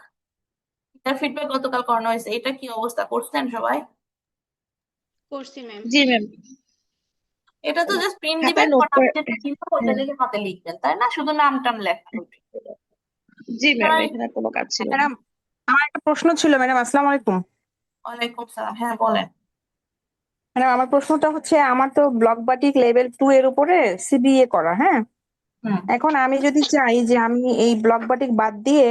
পিআর ফিডব্যাক গতকাল করানো হয়েছে, এটা কি অবস্থা, করছেন সবাই? করছি ম্যাম। জি ম্যাম। এটা তো জাস্ট প্রিন্ট দিবেন, খাতায় নোট নাম করে। যেটা ছিল ওইটা হ্যাঁ, লিখে হাতে লিখবেন, তাই না? শুধু নাম টাম লেখা। জি ম্যাম, এবার এখানে কোনো কাজ ছিল না। ম্যাডাম, আমার একটা প্রশ্ন ছিল ম্যাডাম। আসসালামু আলাইকুম। ওয়ালাইকুম সালাম, হ্যাঁ বলেন। ম্যাডাম, আমার প্রশ্নটা হচ্ছে, আমার তো ব্লক বাটিক লেভেল 2 এর উপরে সিবিএ করা, হ্যাঁ। হুম। এখন আমি যদি চাই যে আমি এই ব্লক বাটিক বাদ দিয়ে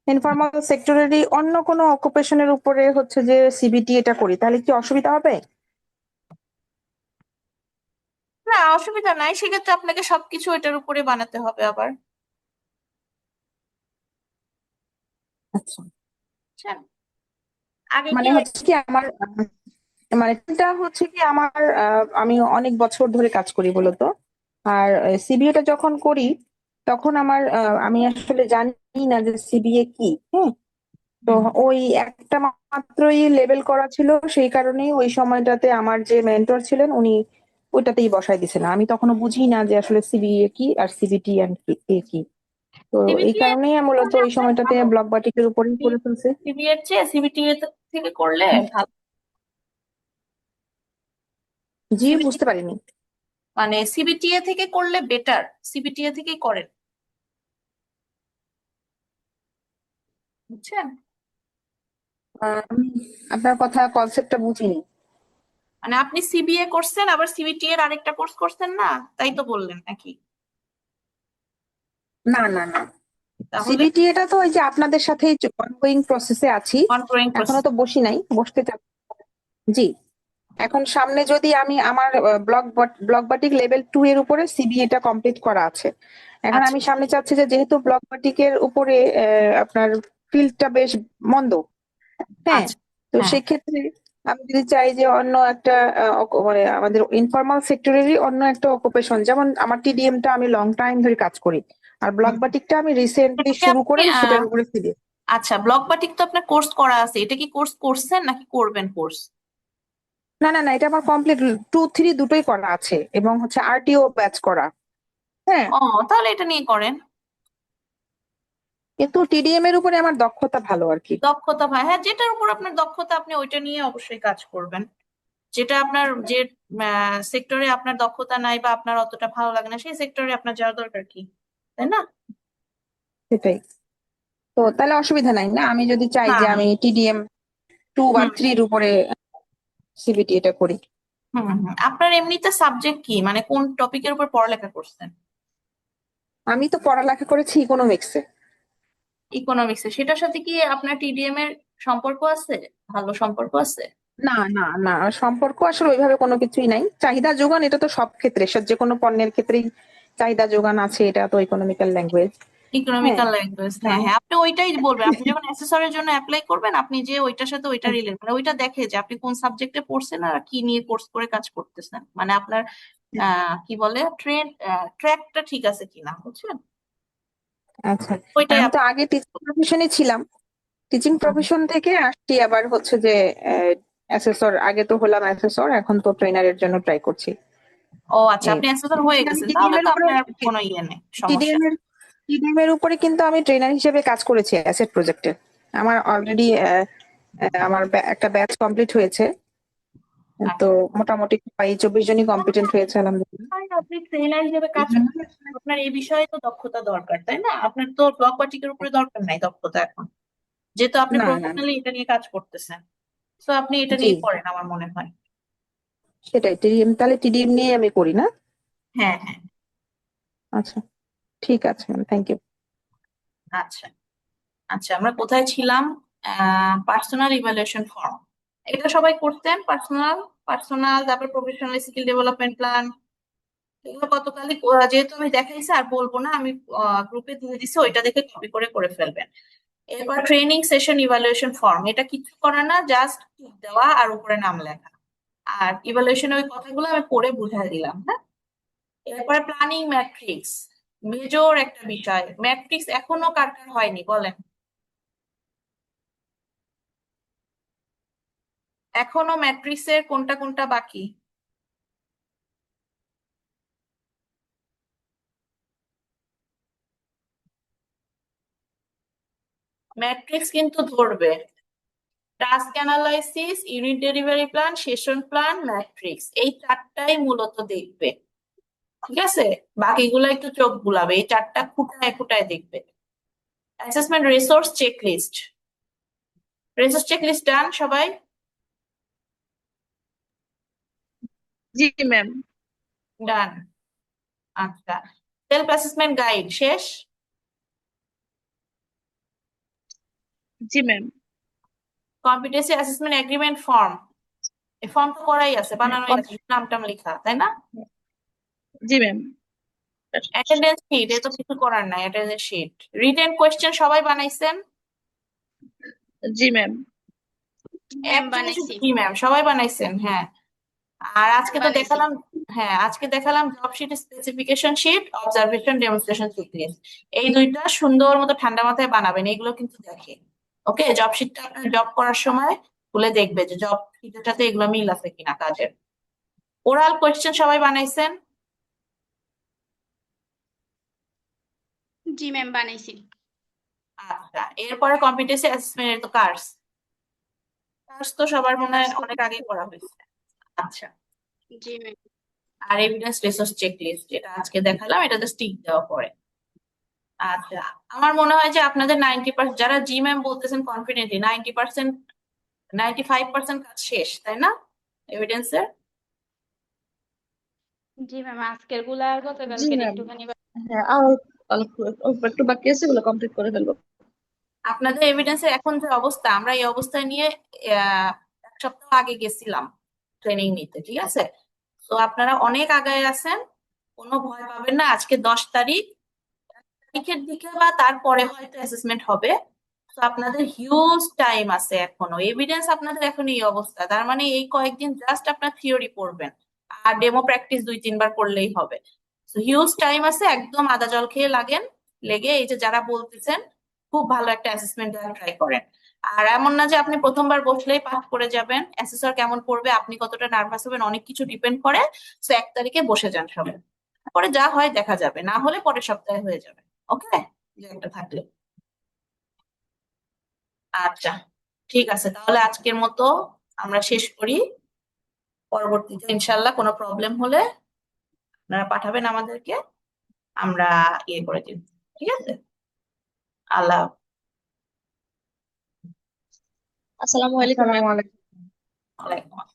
ইনফর্মাল সেক্টরেরই অন্য কোনো অকুপেশনের উপরে হচ্ছে যে সিবিটি এটা করি, তাহলে কি অসুবিধা হবে? না, অসুবিধা নাই, সেক্ষেত্রে আপনাকে সবকিছু এটার উপরে বানাতে হবে আবার, আচ্ছা। বুঝছেন? আগে কি মানে হচ্ছে কি আমার মানে এটা হচ্ছে কি আমার আমি অনেক বছর ধরে কাজ করি বলতো। আর সিবিএটা যখন করি তখন আমার আমি আসলে জানি না যে সিবিএ কি, হ্যাঁ। তো হুম, ওই একটা মাত্রই লেবেল করা ছিল, সেই কারণেই ওই সময়টাতে আমার যে মেন্টর ছিলেন উনি ওইটাতেই বসাই দিয়েছিলেন। আমি তখনো বুঝি না যে আসলে সিবিএ কি আর সিবিটি এন্ড এ কি। তো এই সিবিটি কারণেই আমি মূলত করলে ওই আপনার সময়টাতে ভালো। ব্লক বাটিকের উপরেই করে ফেলছি। সিবি এর চেয়ে সিবিটি থেকে করলে ভালো। জি, সিবিটি বুঝতে পারিনি। মানে সিবিটিএ থেকে করলে বেটার, সিবিটিএ থেকেই করেন, বুঝছেন? আমি আপনার কথা কনসেপ্টটা বুঝিনি। মানে আপনি সিবিএ করছেন, আবার সিবিটি এর আরেকটা কোর্স করছেন না, তাই তো বললেন নাকি? না, না, না। তাহলে সিবিটি এটা তো ওই যে আপনাদের সাথে অনগোয়িং প্রসেসে আছি। অনগোয়িং এখনো প্রসেস। তো বসি নাই, বসতে জি। এখন সামনে যদি আমি আমার ব্লক বাটিক লেভেল 2 এর উপরে সিবিএটা কমপ্লিট করা আছে। এখন আচ্ছা আমি সামনে চাচ্ছি যে যেহেতু ব্লক বাটিকের উপরে আপনার ফিল্ডটা বেশ মন্দ, হ্যাঁ। আচ্ছা। তো হ্যাঁ। সেক্ষেত্রে আমি যদি চাই যে অন্য একটা মানে আমাদের ইনফর্মাল সেক্টরেরই অন্য একটা অকুপেশন, যেমন আমার টিডিএমটা আমি লং টাইম ধরে কাজ করি, আর ব্লক হুম। বাটিকটা আমি রিসেন্টলি এটা কি শুরু আপনি করে সেটার উপরে সিবিএ। আচ্ছা, ব্লক বাটিক তো আপনার কোর্স করা আছে, এটা কি কোর্স করছেন নাকি করবেন কোর্স? না, না, না, এটা আমার কমপ্লিট 2, 3 দুটোই করা আছে এবং হচ্ছে আরটিও ব্যাচ করা, হ্যাঁ। ও, তাহলে এটা নিয়ে করেন। কিন্তু টিডিএম এর উপরে আমার দক্ষতা ভালো আর কি। দক্ষতা ভাই, হ্যাঁ, যেটার উপর আপনার দক্ষতা আপনি ওইটা নিয়ে অবশ্যই কাজ করবেন। যেটা আপনার যে সেক্টরে আপনার দক্ষতা নাই বা আপনার অতটা ভালো লাগে না, সেই সেক্টরে আপনার যাওয়ার দরকার কি, তাই না? সেটাই। তো তাহলে অসুবিধা নাই না, আমি যদি চাই না যে না। আমি টিডিএম 2 বা হুম 3 এর উপরে সিবিটি এটা করি। হুম হুম। আপনার এমনিতে সাবজেক্ট কি, মানে কোন টপিকের উপর পড়ালেখা করছেন? আমি তো পড়ালেখা করেছি ইকোনমিক্সে। ইকোনমিক্সে, সেটার সাথে কি আপনার টিডিএম এর সম্পর্ক আছে? ভালো সম্পর্ক আছে? না, না, না, সম্পর্ক আসলে ওইভাবে কোনো কিছুই নাই। চাহিদা যোগান এটা তো সব ক্ষেত্রে, যে কোনো পণ্যের ক্ষেত্রেই চাহিদা যোগান আছে, এটা তো ইকোনমিক্যাল ল্যাঙ্গুয়েজ, হ্যাঁ। ইকোনমিক্যাল ল্যাঙ্গুয়েজ, হ্যাঁ হ্যাঁ, আপনি ওইটাই বলবেন। আপনি যখন অ্যাসেসরের জন্য অ্যাপ্লাই করবেন, আপনি যে ওইটার সাথে ওইটা রিলেট, মানে ওইটা দেখে যে আপনি কোন সাবজেক্টে পড়ছেন আর কি নিয়ে কোর্স করে কাজ করতেছেন, মানে আপনার কি বলে ট্র্যাকটা ঠিক আছে কিনা, বুঝছেন? আচ্ছা। ওইটাই আমি তো আপনি। আগে টিচিং প্রফেশনে ছিলাম, টিচিং প্রফেশন থেকে আসছি আবার হচ্ছে যে অ্যাসেসর। আগে তো হলাম অ্যাসেসর, এখন তো ট্রেনারের জন্য ট্রাই করছি। ও আচ্ছা, এই আপনি অ্যাসেসর হয়ে আমি গেছেন, টিডিএম তাহলে এর তো উপরে আপনার কোনো ইয়ে নেই, সমস্যা টিডিএম নেই। এর টিডিএম এর উপরে কিন্তু আমি ট্রেনার হিসেবে কাজ করেছি অ্যাসেট প্রজেক্টে। আমার অলরেডি আমার একটা ব্যাচ কমপ্লিট হয়েছে। তো আচ্ছা, মোটামুটি 22-24 জনই কম্পিটেন্ট হয়েছে আলহামদুলিল্লাহ। তাই আপনি ট্রেনার হিসেবে এই কাজ জন্য করছেন, আপনার এই বিষয়ে তো দক্ষতা দরকার, তাই না? আপনার তো ব্লক বাটিকের উপরে দরকার নাই দক্ষতা এখন, যেহেতু আপনি না, না, না, প্রফেশনালি এটা নিয়ে কাজ করতেছেন। তো আপনি এটা জি, নিয়ে করেন আমার মনে হয়। সেটাই। টিডিএম, তাহলে টিডিএম নিয়ে আমি করি না। হ্যাঁ হ্যাঁ। আচ্ছা, ঠিক আছে ম্যাম, থ্যাংক ইউ। আচ্ছা। আচ্ছা, আমরা কোথায় ছিলাম? পার্সোনাল ইভ্যালুয়েশন ফর্ম, এটা সবাই করতেন। পার্সোনাল, তারপর প্রফেশনাল স্কিল ডেভেলপমেন্ট প্ল্যান, এগুলো গতকালই যেহেতু আমি দেখাইছি আর বলবো না, আমি গ্রুপে দিয়ে দিছি, ওইটা দেখে কপি করে ফেলবেন। এরপর ট্রেনিং সেশন ইভালুয়েশন ফর্ম, এটা কিছু করে না, জাস্ট দেওয়া আর উপরে নাম লেখা। আর ইভালুয়েশনের ওই কথাগুলো আমি পড়ে বুঝাই দিলাম, হ্যাঁ। এরপরে প্ল্যানিং ম্যাট্রিক্স, মেজর একটা বিষয়। ম্যাট্রিক্স এখনো কার কার হয়নি বলেন? এখনো ম্যাট্রিক্সের কোনটা কোনটা বাকি? ম্যাট্রিক্স কিন্তু ধরবে, task analysis, unit delivery plan, session plan, matrix, এই চারটাই মূলত দেখবে, ঠিক আছে? বাকিগুলো একটু চোখ বুলাবে, এই চারটা খুঁটায় খুঁটায় দেখবে। Assessment resource checklist, resource checklist done সবাই? জি ম্যাম। ডান। আচ্ছা, সেলফ অ্যাসেসমেন্ট গাইড শেষ? জি ma'am. Competency assessment agreement form, এই ফর্ম তো করাই আছে, বানানোই আছে, নাম টাম লেখা, তাই না? জি ম্যাম। অ্যাটেন্ডেন্স শিট, এ তো কিছু করার নাই, অ্যাটেন্ডেন্স শিট। রিটেন কোয়েশ্চেন সবাই বানাইছেন? জি ম্যাম। ম্যাম একজনই শুধু বানাইছি। জি ম্যাম, সবাই বানাইছেন, হ্যাঁ। আর আজকে তো বানাইছি। দেখালাম, হ্যাঁ আজকে দেখালাম job sheet, specification sheet, observation, demonstration checklist. এই দুইটা সুন্দর মতো ঠান্ডা মাথায় বানাবেন, এগুলো কিন্তু দেখে। ওকে, জব শিটটা আপনার জব করার সময় খুলে দেখবে যে জব শিটের সাথে এগুলো মিল আছে কিনা কাজের। ওরাল কোয়েশ্চেন সবাই বানাইছেন? জি ম্যাম বানাইছি। আচ্ছা, এরপরে কম্পিটেন্সি অ্যাসেসমেন্ট তো কার্স, কার্স তো সবার মনে হয় কাজ অনেক আগেই করা হয়েছে। আচ্ছা, জি ম্যাম। আর এভিডেন্স রিসোর্স চেকলিস্ট, যেটা আজকে দেখালাম, এটাতে স্টিক দেওয়া পড়ে। আচ্ছা, আমার মনে হয় যে আপনাদের 90%, যারা জি ম্যাম বলতেছেন কনফিডেন্টলি, 90%, 95% কাজ শেষ, তাই না এভিডেন্সের? জি ম্যাম, আজকের গুলা আর জি গতকালকের ম্যাম। একটুখানি হ্যাঁ, আর অল্প অল্প একটু বাকি আছে, ওগুলো কমপ্লিট করে ফেলবো। আপনাদের এভিডেন্সের এখন যে অবস্থা, আমরা এই অবস্থায় নিয়ে এক সপ্তাহ আগে গেছিলাম ট্রেনিং নিতে, ঠিক আছে? তো আপনারা অনেক আগায় আছেন, কোনো ভয় পাবেন না। আজকে 10 তারিখ, তারিখের দিকে বা তারপরে হয়তো অ্যাসেসমেন্ট হবে। তো আপনাদের হিউজ টাইম আছে এখনো, এভিডেন্স আপনাদের এখন এই অবস্থা, তার মানে এই কয়েকদিন জাস্ট আপনার থিওরি পড়বেন আর ডেমো প্র্যাকটিস 2-3 বার করলেই হবে। তো হিউজ টাইম আছে, একদম আদা জল খেয়ে লাগেন, লেগে এই যে যারা বলতেছেন খুব ভালো একটা অ্যাসেসমেন্ট দেওয়ার ট্রাই করেন। আর এমন না যে আপনি প্রথমবার বসলেই পাস করে যাবেন, অ্যাসেসর কেমন পড়বে, আপনি কতটা নার্ভাস হবেন, অনেক কিছু ডিপেন্ড করে। তো 1 তারিখে বসে যান সবাই, পরে যা হয় দেখা যাবে, না হলে পরের সপ্তাহে হয়ে যাবে। ওকে, একটা থাকলে। আচ্ছা, ঠিক আছে, তাহলে আজকের মতো আমরা শেষ করি। পরবর্তীতে ইনশাল্লাহ কোনো প্রবলেম হলে আপনারা পাঠাবেন আমাদেরকে, আমরা ইয়ে করে দিব, ঠিক আছে? আল্লাহ আসসালামু আলাইকুম ম্যাম। আসসালামু আলাইকুম। ওয়ালাইকুম আসসালাম।